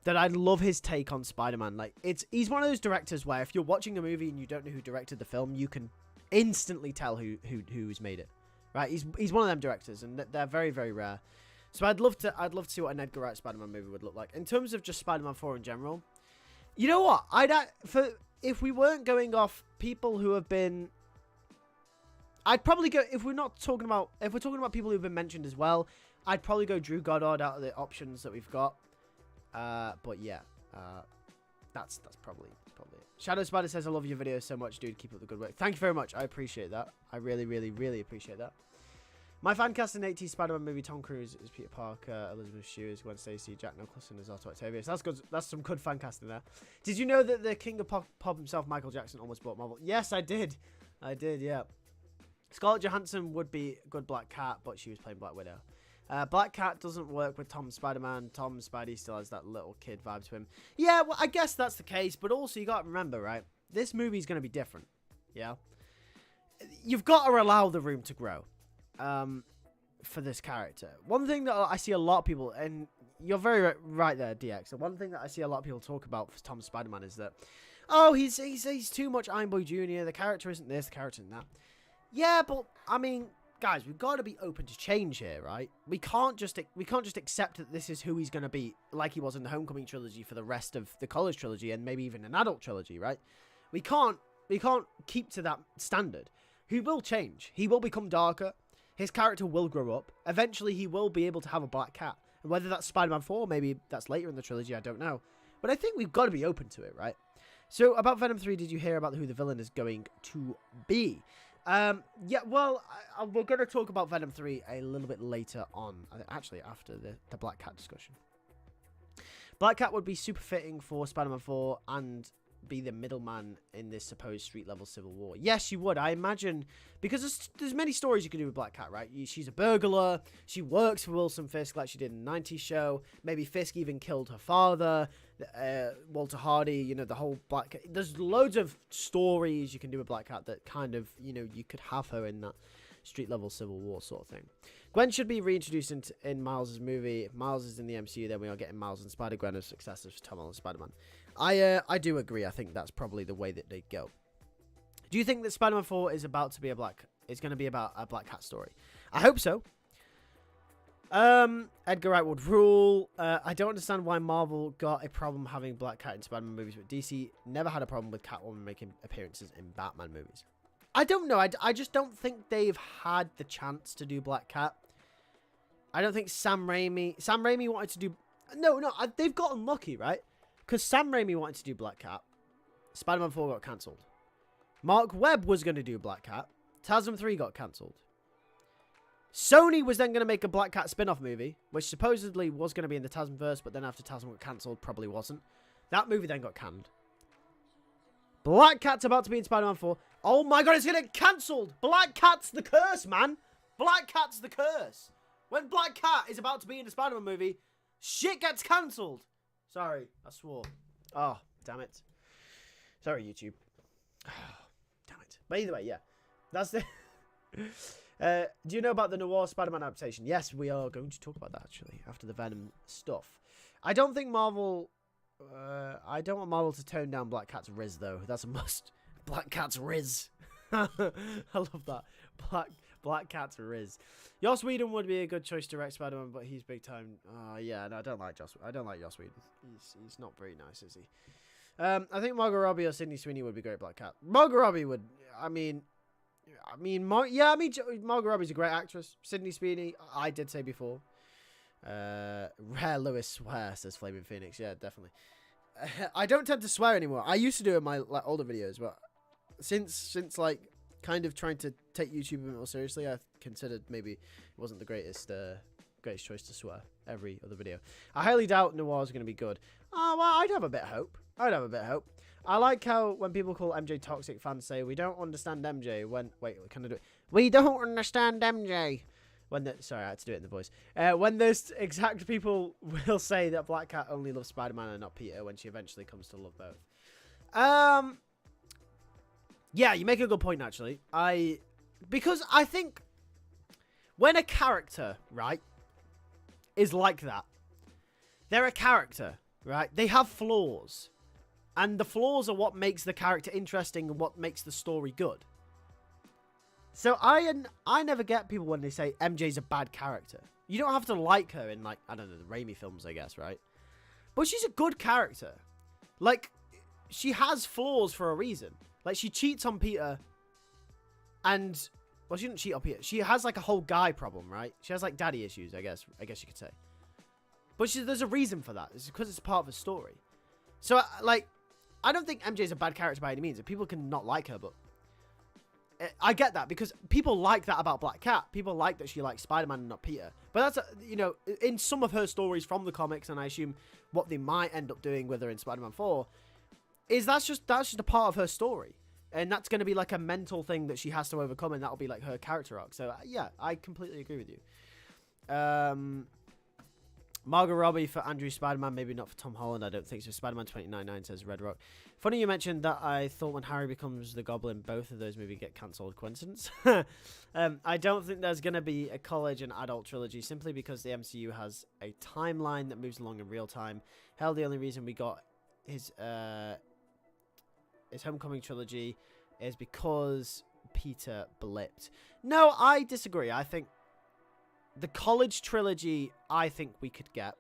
that I'd love his take on Spider-Man. Like, he's one of those directors where if you're watching a movie and you don't know who directed the film, you can instantly tell who's made it. Right? He's one of them directors, and they're very, very rare. So I'd love to see what an Edgar Wright Spider-Man movie would look like. In terms of just Spider-Man 4 in general, you know what? If we weren't going off people who have been, I'd probably go, if we're talking about people who've been mentioned as well, I'd probably go Drew Goddard out of the options that we've got. But yeah, that's probably it. Shadow Spider says, I love your videos so much, dude. Keep up the good work. Thank you very much. I appreciate that. I really, really, really appreciate that. My fan cast in 80s Spider-Man movie, Tom Cruise is Peter Parker, Elizabeth Shue is Gwen Stacy, Jack Nicholson is Otto Octavius. That's good. That's some good fan casting there. Did you know that the king of pop himself, Michael Jackson, almost bought Marvel? Yes, I did. Yeah. Scarlett Johansson would be a good Black Cat, but she was playing Black Widow. Black Cat doesn't work with Tom Spider-Man. Tom Spidey still has that little kid vibe to him. Yeah, well, I guess that's the case, but also you got to remember, right? This movie's going to be different. Yeah? You've got to allow the room to grow for this character. One thing that I see a lot of people, and you're very right there, DX. So one thing that I see a lot of people talk about for Tom Spider-Man is that, oh, he's too much Iron Boy Jr. The character isn't this, the character isn't that. Yeah, but, I mean, guys, we've got to be open to change here, right? We can't just accept that this is who he's going to be, like he was in the Homecoming trilogy for the rest of the college trilogy and maybe even an adult trilogy, right? We can't keep to that standard. He will change. He will become darker. His character will grow up. Eventually, he will be able to have a Black Cat. And whether that's Spider-Man 4, maybe that's later in the trilogy, I don't know. But I think we've got to be open to it, right? So, about Venom 3, did you hear about who the villain is going to be? Yeah, well, we're going to talk about Venom 3 a little bit later on. Actually, after the Black Cat discussion. Black Cat would be super fitting for Spider-Man 4 and be the middleman in this supposed street-level civil war. Yes, you would. I imagine, because there's many stories you can do with Black Cat, right? She's a burglar. She works for Wilson Fisk like she did in the 90s show. Maybe Fisk even killed her father. Walter Hardy, you know, the whole Black Cat. There's loads of stories you can do with Black Cat that kind of, you know, you could have her in that street-level civil war sort of thing. Gwen should be reintroduced in Miles' movie. If Miles is in the MCU, then we are getting Miles and Spider-Gwen as successors for Tom Holland's Spider-Man. I do agree. I think that's probably the way that they go. Do you think that Spider-Man 4 is going to be about a Black Cat story? I hope so. Edgar Wright would rule. I don't understand why Marvel got a problem having Black Cat in Spider-Man movies, but DC never had a problem with Catwoman making appearances in Batman movies. I don't know. I just don't think they've had the chance to do Black Cat. I don't think Sam Raimi wanted to do... No, they've gotten lucky, right? Because Sam Raimi wanted to do Black Cat. Spider-Man 4 got cancelled. Mark Webb was going to do Black Cat. TASM 3 got cancelled. Sony was then going to make a Black Cat spin-off movie, which supposedly was going to be in the TASMverse, but then after TASM got cancelled, probably wasn't. That movie then got canned. Black Cat's about to be in Spider-Man 4. Oh my god, it's going to get cancelled! Black Cat's the curse, man! Black Cat's the curse! When Black Cat is about to be in a Spider-Man movie, shit gets cancelled! Sorry, I swore. Oh, damn it. Sorry, YouTube. Oh, damn it. But either way, yeah. That's the... do you know about the Noir Spider-Man adaptation? Yes, we are going to talk about that, actually, after the Venom stuff. I don't think Marvel... I don't want Marvel to tone down Black Cat's Riz, though. That's a must. Black Cat's Riz. I love that. Black Cat's Riz. Joss Whedon would be a good choice to direct Spider-Man, but he's big time. Yeah, no, I don't like Joss Whedon. He's not very nice, is he? I think Margot Robbie or Sydney Sweeney would be great Black Cat. Margot Robbie would. Margot Robbie's a great actress. Sydney Sweeney, I did say before. Rare Lewis swear, says Flaming Phoenix. Yeah, definitely. I don't tend to swear anymore. I used to do it in my older videos, but since like kind of trying to take YouTube a bit more seriously, I've considered maybe it wasn't the greatest choice to swear every other video. I highly doubt Noir is going to be good. Oh, well, I'd have a bit of hope. I like how when people call MJ toxic, fans say, we don't understand MJ. Wait, can I do it? We don't understand MJ. Sorry, I had to do it in the voice. When those exact people will say that Black Cat only loves Spider-Man and not Peter when she eventually comes to love both. Yeah, you make a good point, actually. Because I think when a character, right, is like that, they're a character, right? They have flaws. And the flaws are what makes the character interesting and what makes the story good. So I never get people when they say MJ's a bad character. You don't have to like her in, like, I don't know, the Raimi films, I guess, right? But she's a good character. Like, she has flaws for a reason. Like, she cheats on Peter and... Well, she didn't cheat on Peter. She has, like, a whole guy problem, right? She has, like, daddy issues, I guess you could say. But there's a reason for that. It's because it's part of the story. So, like, I don't think MJ's a bad character by any means. People can not like her, but... I get that, because people like that about Black Cat. People like that she likes Spider-Man and not Peter. But that's, you know, in some of her stories from the comics, and I assume what they might end up doing with her in Spider-Man 4, is that's just a part of her story. And that's going to be like a mental thing that she has to overcome, and that'll be like her character arc. So, yeah, I completely agree with you. Margot Robbie for Andrew Spider-Man, maybe not for Tom Holland. I don't think so. Spider-Man 2099 says Red Rock. Funny you mentioned that. I thought when Harry becomes the Goblin, both of those movies get cancelled. Coincidence? I don't think there's going to be a college and adult trilogy simply because the MCU has a timeline that moves along in real time. Hell, the only reason we got his Homecoming trilogy is because Peter blipped. No, I disagree. I think the college trilogy, I think we could get.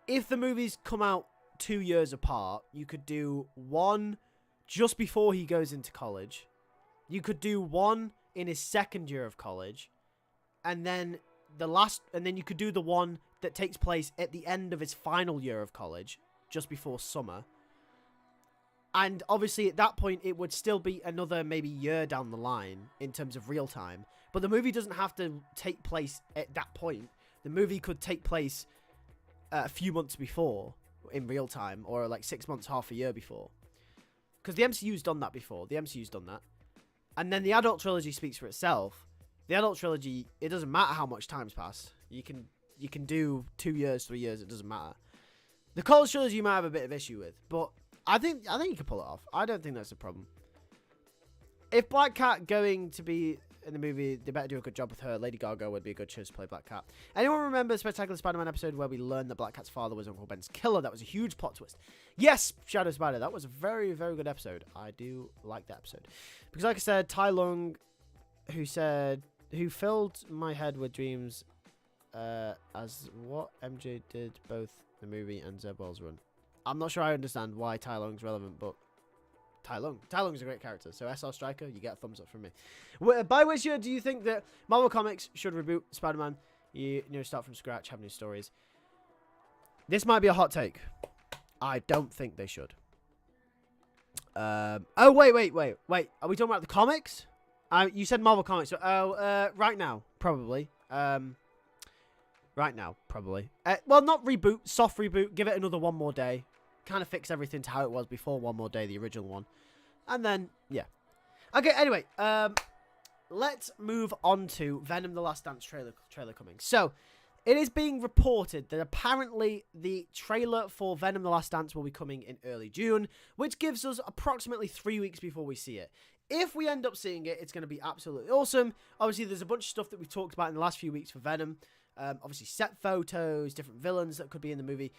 If the movies come out 2 years apart, you could do one just before he goes into college. You could do one in his second year of college. And then you could do the one that takes place at the end of his final year of college, just before summer. And obviously, at that point, it would still be another maybe year down the line in terms of real time. But the movie doesn't have to take place at that point. The movie could take place a few months before in real time, or like 6 months, half a year before. Because the MCU's done that before. The MCU's done that. And then the adult trilogy speaks for itself. The adult trilogy, it doesn't matter how much time's passed. You can do 2 years, 3 years, it doesn't matter. The college trilogy you might have a bit of issue with, but I think you can pull it off. I don't think that's a problem. If Black Cat going to be in the movie, they better do a good job with her. Lady Gaga would be a good choice to play Black Cat. Anyone remember the Spectacular Spider-Man episode where we learned that Black Cat's father was Uncle Ben's killer? That was a huge plot twist. Yes, Shadow Spider. That was a very, very good episode. I do like that episode. Because like I said, Tai Lung, who filled my head with dreams as what MJ did both the movie and Zeb Wells' run. I'm not sure I understand why Tai Lung's relevant, but Tai Lung's a great character. So SR Striker, you get a thumbs up from me. By which year do you think that Marvel Comics should reboot Spider-Man? You know, start from scratch, have new stories. This might be a hot take. I don't think they should. Oh wait. Are we talking about the comics? You said Marvel Comics. So, right now, probably. Right now, probably. Well, not reboot, soft reboot. Give it another one more day. Kind of fix everything to how it was before One More Day, the original one. And then, yeah. Okay, anyway. Let's move on to Venom The Last Dance trailer coming. So, it is being reported that apparently the trailer for Venom The Last Dance will be coming in early June, which gives us approximately 3 weeks before we see it. If we end up seeing it, it's going to be absolutely awesome. Obviously, there's a bunch of stuff that we've talked about in the last few weeks for Venom. Obviously, set photos, different villains that could be in the movie.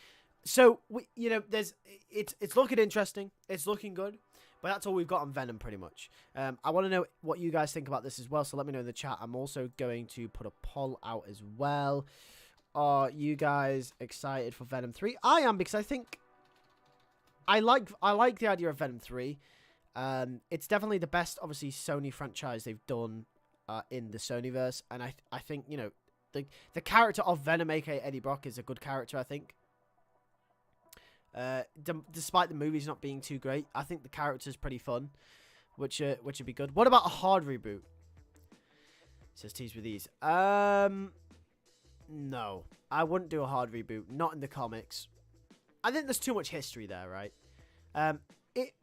So, it's looking interesting. It's looking good. But that's all we've got on Venom, pretty much. I want to know what you guys think about this as well, so let me know in the chat. I'm also going to put a poll out as well. Are you guys excited for Venom 3? I am, because I think I like the idea of Venom 3. It's definitely the best, obviously, Sony franchise they've done in the Sonyverse. And I think, you know, the character of Venom, aka Eddie Brock, is a good character, I think. Despite the movies not being too great, I think the character's pretty fun, which would be good. What about a hard reboot? It says tease with these. No, I wouldn't do a hard reboot. Not in the comics. I think there's too much history there, right?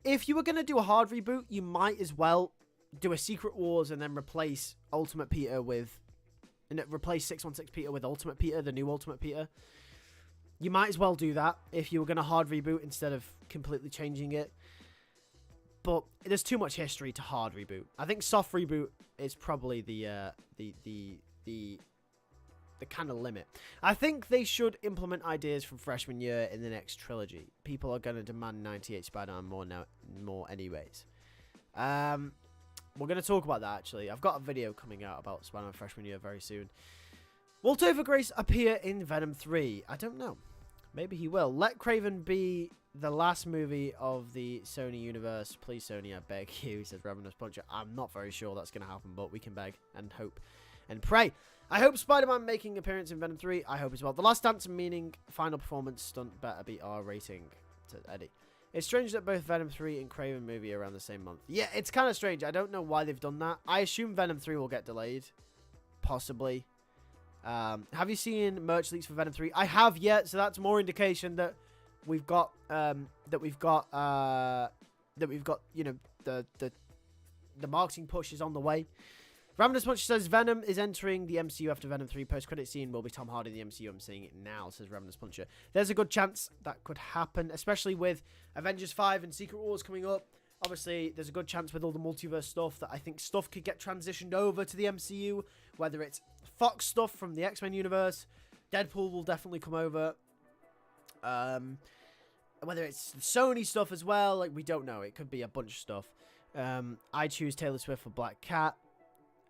If you were gonna do a hard reboot, you might as well do a Secret Wars and then replace Ultimate Peter with, and replace 616 Peter with Ultimate Peter, the new Ultimate Peter. You might as well do that if you were going to hard reboot instead of completely changing it. But there's too much history to hard reboot. I think soft reboot is probably the kind of limit. I think they should implement ideas from freshman year in the next trilogy. People are going to demand 98 Spider-Man more anyways. We're going to talk about that, actually. I've got a video coming out about Spider-Man freshman year very soon. Will Topher Grace appear in Venom 3? I don't know. Maybe he will. Let Craven be the last movie of the Sony universe. Please, Sony, I beg you, says Ravenous Puncher. I'm not very sure that's going to happen, but we can beg and hope and pray. I hope Spider-Man making an appearance in Venom 3. I hope as well. The Last Dance, meaning final performance stunt, better be R rating, says Eddie. It's strange that both Venom 3 and Craven movie are around the same month. Yeah, it's kind of strange. I don't know why they've done that. I assume Venom 3 will get delayed. Possibly. Have you seen merch leaks for Venom 3? I have yet, so that's more indication that we've got, you know, the marketing push is on the way. Ravenous Punch says Venom is entering the MCU after Venom 3. Post-credit scene will be Tom Hardy in the MCU. I'm seeing it now, says Ravenous Puncher. There's a good chance that could happen, especially with Avengers 5 and Secret Wars coming up. Obviously, there's a good chance with all the multiverse stuff that I think stuff could get transitioned over to the MCU, whether it's Fox stuff from the X-Men universe. Deadpool will definitely come over. Whether it's Sony stuff as well, like, we don't know. It could be a bunch of stuff. I choose Taylor Swift for Black Cat.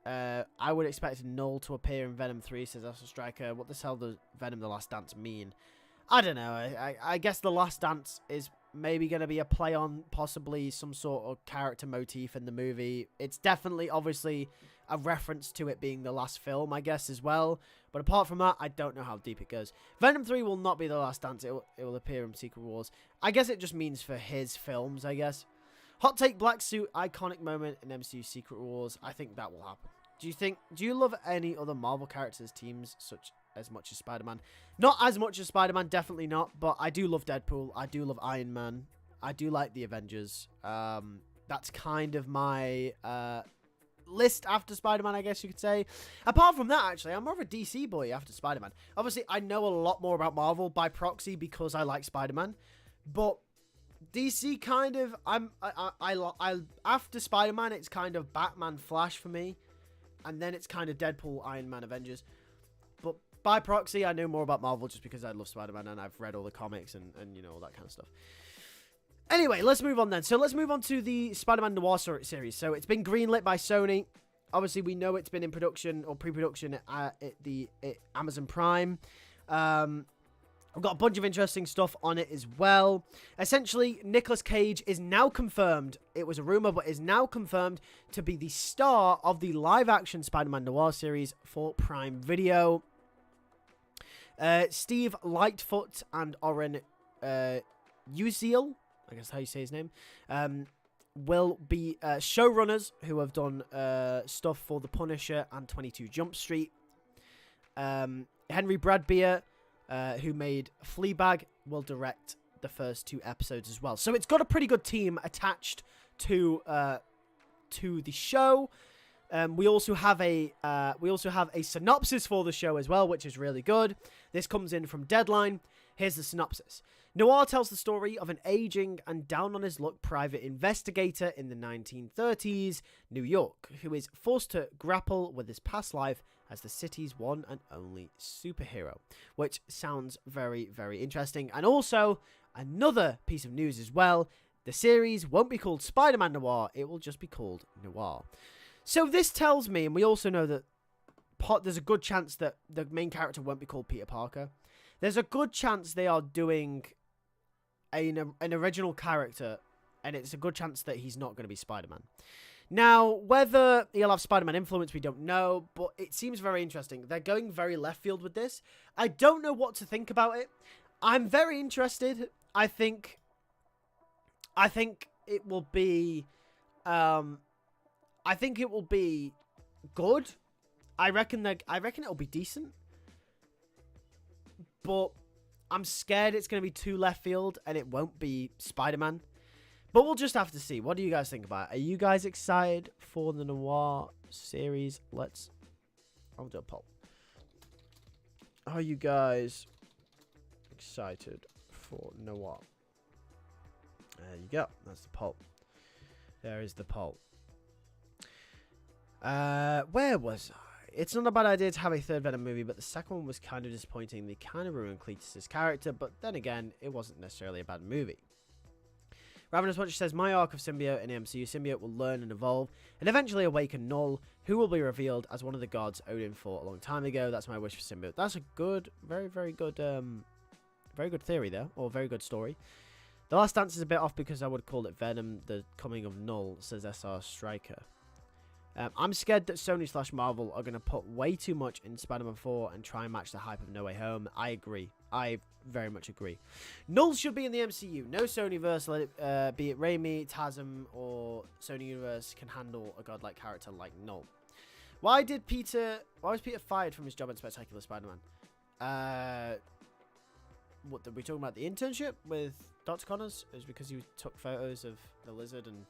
I would expect Null to appear in Venom 3, says Astro Striker. What the hell does Venom The Last Dance mean? I don't know. I guess The Last Dance is maybe going to be a play on possibly some sort of character motif in the movie. It's definitely, obviously, a reference to it being the last film, I guess, as well. But apart from that, I don't know how deep it goes. Venom 3 will not be the last dance. It will appear in Secret Wars. I guess it just means for his films, I guess. Hot take: black suit, iconic moment in MCU Secret Wars. I think that will happen. Do you love any other Marvel characters, teams, such as much as Spider-Man? Not as much as Spider-Man, definitely not. But I do love Deadpool. I do love Iron Man. I do like the Avengers. That's kind of my list after Spider-Man, I guess you could say. Apart from that, actually, I'm more of a DC boy after Spider-Man. Obviously, I know a lot more about Marvel by proxy because I like Spider-Man. But DC kind of, I after Spider-Man, it's kind of Batman, Flash for me. And then it's kind of Deadpool, Iron Man, Avengers. But by proxy, I know more about Marvel just because I love Spider-Man and I've read all the comics and you know, all that kind of stuff. Anyway, let's move on then. So let's move on to the Spider-Man Noir series. So it's been greenlit by Sony. Obviously, we know it's been in production or pre-production at Amazon Prime. We've got a bunch of interesting stuff on it as well. Essentially, Nicolas Cage is now confirmed. It was a rumor, but is now confirmed to be the star of the live-action Spider-Man Noir series for Prime Video. Steve Lightfoot and Oren Uziel, I guess how you say his name, will be showrunners who have done stuff for The Punisher and 22 Jump Street. Henry Bradbeer, who made Fleabag, will direct the first 2 episodes as well. So it's got a pretty good team attached to the show. We also have a synopsis for the show as well, which is really good. This comes in from Deadline. Here's the synopsis. Noir tells the story of an aging and down-on-his-luck private investigator in the 1930s New York, who is forced to grapple with his past life as the city's one and only superhero, which sounds very, very interesting. And also, another piece of news as well, the series won't be called Spider-Man Noir, it will just be called Noir. So this tells me, and we also know that there's a good chance that the main character won't be called Peter Parker. There's a good chance they are doing an original character, and it's a good chance that he's not going to be Spider-Man. Now, whether he'll have Spider-Man influence, we don't know, but it seems very interesting. They're going very left field with this. I don't know what to think about it. I'm very interested. I think it will be good. I reckon it'll be decent. But I'm scared it's going to be too left field and it won't be Spider-Man. But we'll just have to see. What do you guys think about it? Are you guys excited for the Noir series? I'll do a poll. Are you guys excited for Noir? There you go. That's the poll. There is the poll. Where was I? It's not a bad idea to have a third Venom movie, but the second one was kind of disappointing. They kind of ruined Cletus' character, but then again, it wasn't necessarily a bad movie. Ravenous Punch says, my arc of Symbiote in the MCU, Symbiote will learn and evolve, and eventually awaken Null, who will be revealed as one of the gods Odin fought a long time ago. That's my wish for Symbiote. That's a good, very, very good theory there, or very good story. The Last Dance is a bit off because I would call it Venom, the coming of Null, says SR Striker. I'm scared that Sony/Marvel are going to put way too much in Spider-Man 4 and try and match the hype of No Way Home. I agree. I very much agree. Null should be in the MCU. No Sonyverse, be it Raimi, TASM, or Sony Universe can handle a godlike character like Null. Why was Peter fired from his job in Spectacular Spider-Man? What are we talking about? The internship with Dr. Connors? It was because he took photos of the lizard and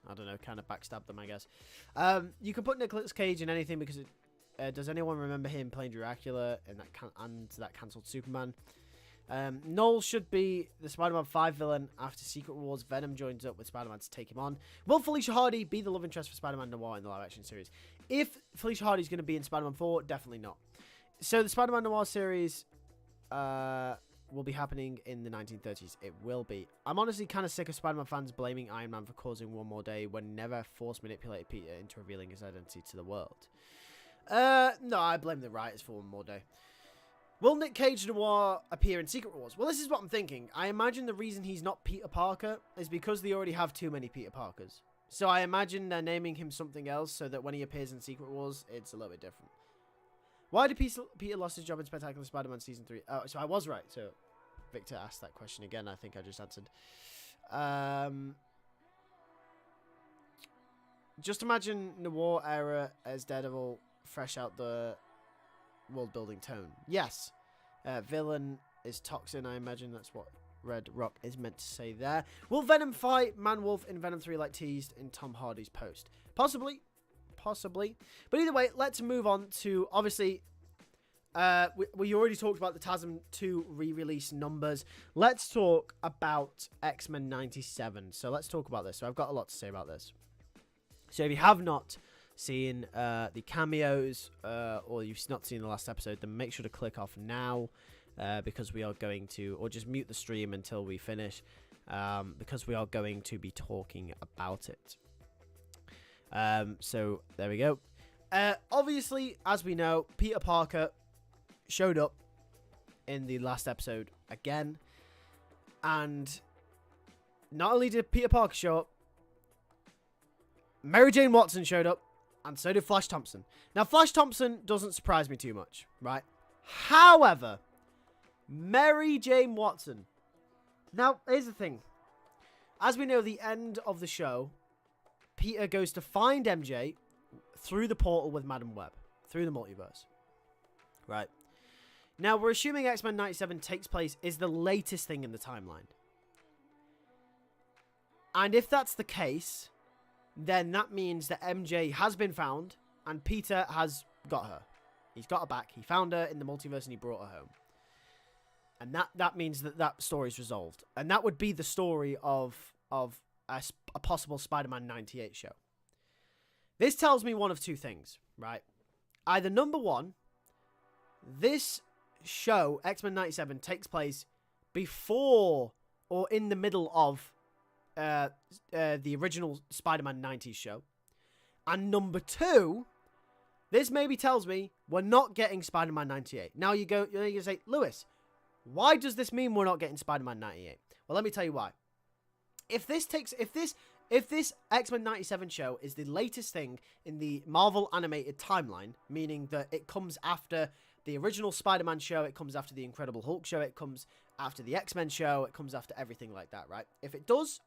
I don't know, kind of backstabbed them, I guess. You can put Nicolas Cage in anything because does anyone remember him playing Dracula and that cancelled Superman? Null should be the Spider-Man 5 villain after Secret Wars. Venom joins up with Spider-Man to take him on. Will Felicia Hardy be the love interest for Spider-Man Noir in the live-action series? If Felicia Hardy's going to be in Spider-Man 4, definitely not. So the Spider-Man Noir series will be happening in the 1930s. It will be. I'm honestly kind of sick of Spider-Man fans blaming Iron Man for causing one more day when never force manipulated Peter into revealing his identity to the world. No, I blame the writers for one more day. Will Nick Cage Noir appear in Secret Wars? Well, this is what I'm thinking. I imagine the reason he's not Peter Parker is because they already have too many Peter Parkers. So I imagine they're naming him something else so that when he appears in Secret Wars, it's a little bit different. Why did Peter lost his job in Spectacular Spider-Man Season 3? Oh, so I was right. So Victor asked that question again. I think I just answered. Just imagine Noir era as Daredevil, fresh out the world-building tone. Yes. Villain is Toxin. I imagine that's what Red Rock is meant to say there. Will Venom fight Man-Wolf in Venom 3 like teased in Tom Hardy's post? Possibly. Possibly. But either way, let's move on to, obviously, we already talked about the TASM 2 re-release numbers. Let's talk about X-Men 97. So let's talk about this. So I've got a lot to say about this. So if you have not seen the cameos or you've not seen the last episode, then make sure to click off now because we are going to, or just mute the stream until we finish because we are going to be talking about it. So there we go. Obviously, as we know, Peter Parker showed up in the last episode again. And not only did Peter Parker show up, Mary Jane Watson showed up, and so did Flash Thompson. Now, Flash Thompson doesn't surprise me too much, right? However, Mary Jane Watson. Now, here's the thing. As we know, the end of the show, Peter goes to find MJ through the portal with Madam Web, through the multiverse. Right. Now, we're assuming X-Men 97 takes place is the latest thing in the timeline. And if that's the case, then that means that MJ has been found and Peter has got her. He's got her back. He found her in the multiverse and he brought her home. And that means that story's resolved. And that would be the story of a possible Spider-Man 98 show. This tells me one of two things, right? Either number one, this show, X-Men 97, takes place before or in the middle of the original Spider-Man 90s show. And number two, this maybe tells me we're not getting Spider-Man 98. Now you say, Lewis, why does this mean we're not getting Spider-Man 98? Well, let me tell you why. If this X-Men 97 show is the latest thing in the Marvel animated timeline, meaning that it comes after the original Spider-Man show, it comes after the Incredible Hulk show, it comes after the X-Men show, it comes after everything like that, right? If it does,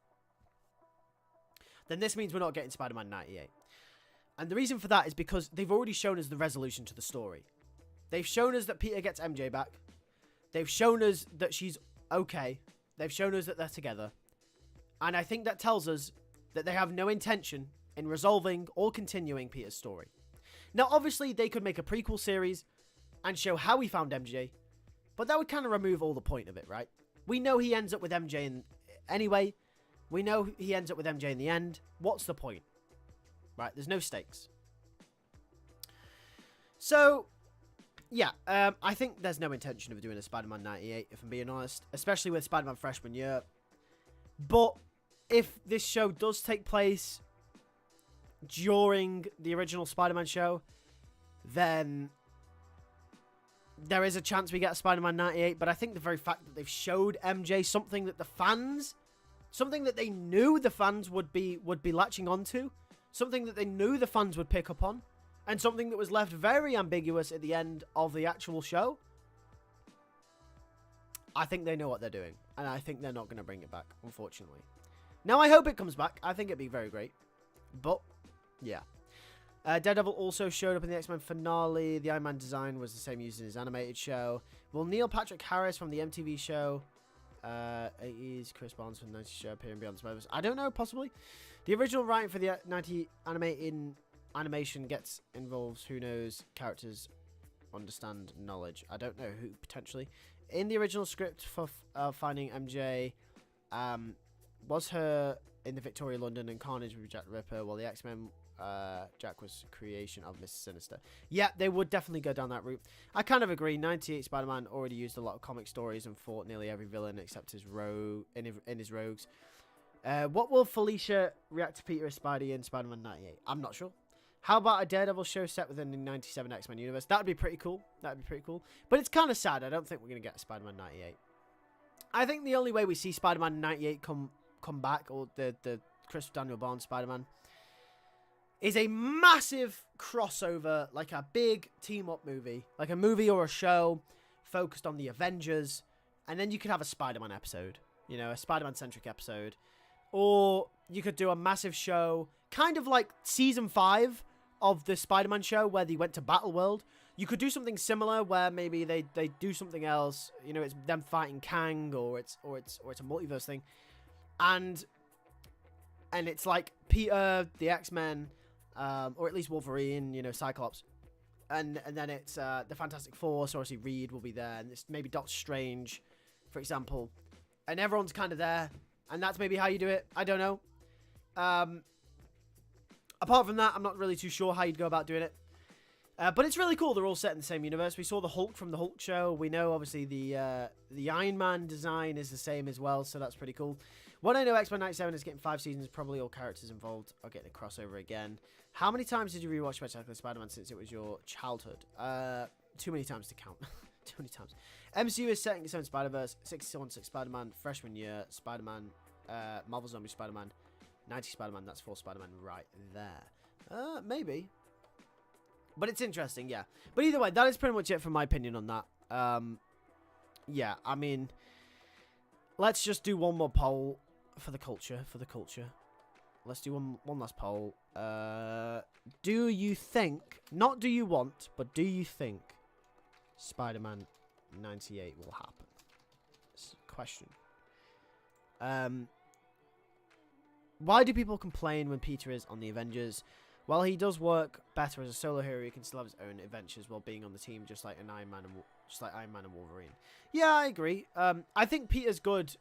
then this means we're not getting Spider-Man 98. And the reason for that is because they've already shown us the resolution to the story. They've shown us that Peter gets MJ back. They've shown us that she's okay. They've shown us that they're together. And I think that tells us that they have no intention in resolving or continuing Peter's story. Now, obviously, they could make a prequel series and show how he found MJ, but that would kind of remove all the point of it, right? We know he ends up with MJ anyway. We know he ends up with MJ in the end. What's the point? Right? There's no stakes. So, yeah, I think there's no intention of doing a Spider-Man 98, if I'm being honest, especially with Spider-Man freshman year. But if this show does take place during the original Spider-Man show, then there is a chance we get a Spider-Man 98. But I think the very fact that they've showed MJ something that the fans, something that they knew the fans would be latching onto, something that they knew the fans would pick up on, and something that was left very ambiguous at the end of the actual show, I think they know what they're doing. And I think they're not going to bring it back, unfortunately. Now, I hope it comes back. I think it'd be very great. But, yeah. Daredevil also showed up in the X-Men finale. The Iron Man design was the same used in his animated show. Will Neil Patrick Harris from the MTV show 80s Chris Barnes from the 90s show appearing beyond the Spider-Verse? I don't know, possibly. The original writing for the 90 animation involves who knows characters understand knowledge. I don't know who, potentially. In the original script for finding MJ, was her in the Victoria London and Carnage with Jack the Ripper, while the X-Men Jack was creation of Mr. Sinister. Yeah, they would definitely go down that route. I kind of agree. 98 Spider-Man already used a lot of comic stories and fought nearly every villain except his in his rogues. What will Felicia react to Peter as Spidey in Spider-Man 98? I'm not sure. How about a Daredevil show set within the 97 X-Men universe? That would be pretty cool. That would be pretty cool. But it's kind of sad. I don't think we're going to get Spider-Man 98. I think the only way we see Spider-Man 98 come back, or the Chris Daniel Barnes Spider-Man, is a massive crossover, like a big team-up movie, like a movie or a show focused on the Avengers, and then you could have a Spider-Man episode, you know, a Spider-Man-centric episode, or you could do a massive show, kind of like Season 5 of the Spider-Man show, where they went to Battleworld. You could do something similar, where maybe they do something else, you know, it's them fighting Kang, or it's a multiverse thing, and it's like Peter, the X-Men, or at least Wolverine, you know, Cyclops, and then it's the Fantastic Four, so obviously Reed will be there, and it's maybe Doctor Strange, for example, and everyone's kind of there, and that's maybe how you do it. I don't know. Apart from that, I'm not really too sure how you'd go about doing it. But it's really cool. They're all set in the same universe. We saw the Hulk from the Hulk show. We know, obviously, the Iron Man design is the same as well, so that's pretty cool. What I know, X-Men 97 is getting 5 seasons. Probably all characters involved are getting a crossover again. How many times did you rewatch Spectacular Spider-Man since it was your childhood? Too many times to count. Too many times. MCU is setting its own Spider-Verse. 616 Spider-Man, freshman year Spider-Man, Marvel Zombie Spider-Man, 90 Spider-Man. That's 4 Spider-Man right there. Maybe. But it's interesting, yeah. But either way, that is pretty much it for my opinion on that. Yeah, I mean, let's just do one more poll for the culture. Let's do one last poll. Do you think, not do you want, but do you think Spider-Man 98 will happen? That's a question. Why do people complain when Peter is on the Avengers? While he does work better as a solo hero, he can still have his own adventures while being on the team, just like Iron Man and Wolverine. Yeah, I agree. I think Peter's good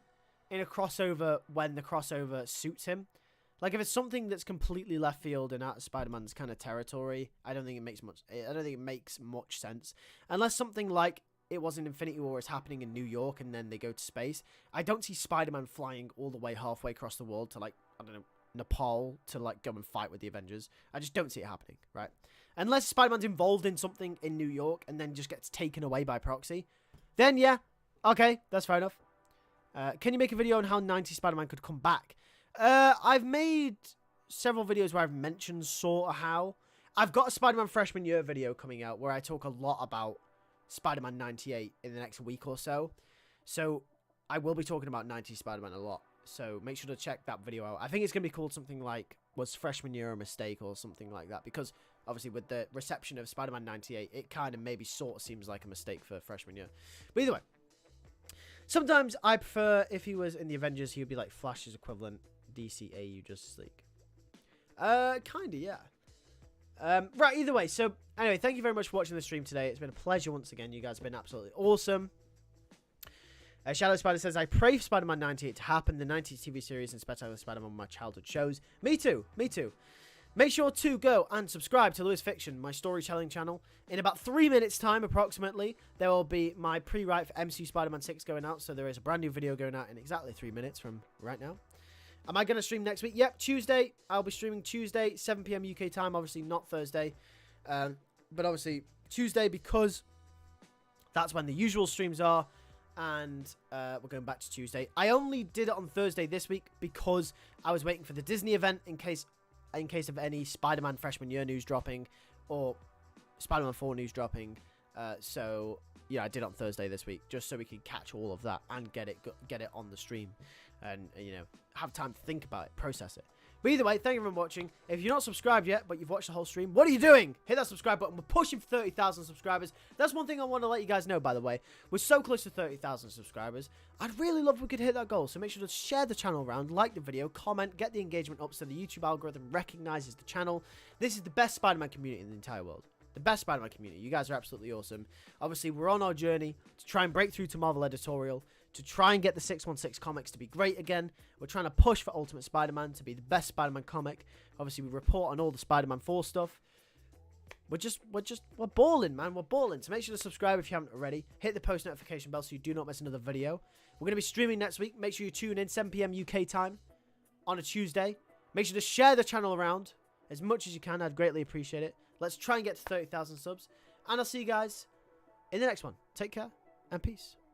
in a crossover when the crossover suits him. Like if it's something that's completely left field and out of Spider-Man's kind of territory, I don't think it makes much sense. Unless something like it was in Infinity War is happening in New York and then they go to space. I don't see Spider-Man flying all the way halfway across the world to, like, I don't know, Nepal to, like, go and fight with the Avengers. I just don't see it happening, right? Unless Spider-Man's involved in something in New York and then just gets taken away by proxy, then yeah, okay, that's fair enough. Can you make a video on how 90 Spider-Man could come back? I've made several videos where I've mentioned sort of how. I've got a Spider-Man freshman year video coming out where I talk a lot about Spider-Man 98 in the next week or so. So I will be talking about 90 Spider-Man a lot. So make sure to check that video out. I think it's going to be called something like, was freshman year a mistake, or something like that. Because obviously with the reception of Spider-Man 98, it kind of maybe sort of seems like a mistake for freshman year. But either way, sometimes I prefer if he was in the Avengers, he would be like Flash's equivalent, DCAU Justice League. Kind of, yeah. Right, either way. So anyway, thank you very much for watching the stream today. It's been a pleasure once again. You guys have been absolutely awesome. Shadow Spider says, I pray for Spider-Man 98 to happen. The 90s TV series and Spectacular Spider-Man were my childhood shows. Me too. Me too. Make sure to go and subscribe to LewisFiction, my storytelling channel. In about 3 minutes' time, approximately, there will be my pre-write for MCU Spider-Man 6 going out. So there is a brand new video going out in exactly 3 minutes from right now. Am I going to stream next week? Yep, Tuesday. I'll be streaming Tuesday, 7 PM UK time. Obviously, not Thursday. But obviously, Tuesday, because that's when the usual streams are. And we're going back to Tuesday. I only did it on Thursday this week because I was waiting for the Disney event in case of any Spider-Man freshman year news dropping or Spider-Man 4 news dropping. So yeah, I did it on Thursday this week just so we could catch all of that and get it on the stream, and you know, have time to think about it, process it. But either way, thank you for watching. If you're not subscribed yet, but you've watched the whole stream, what are you doing? Hit that subscribe button. We're pushing for 30,000 subscribers. That's one thing I want to let you guys know, by the way. We're so close to 30,000 subscribers. I'd really love if we could hit that goal. So make sure to share the channel around, like the video, comment, get the engagement up so the YouTube algorithm recognizes the channel. This is the best Spider-Man community in the entire world. The best Spider-Man community. You guys are absolutely awesome. Obviously, we're on our journey to try and break through to Marvel Editorial, to try and get the 616 comics to be great again. We're trying to push for Ultimate Spider-Man to be the best Spider-Man comic. Obviously, we report on all the Spider-Man 4 stuff. We're balling, man. We're balling. So make sure to subscribe if you haven't already. Hit the post notification bell so you do not miss another video. We're going to be streaming next week. Make sure you tune in 7 PM UK time on a Tuesday. Make sure to share the channel around as much as you can. I'd greatly appreciate it. Let's try and get to 30,000 subs. And I'll see you guys in the next one. Take care and peace.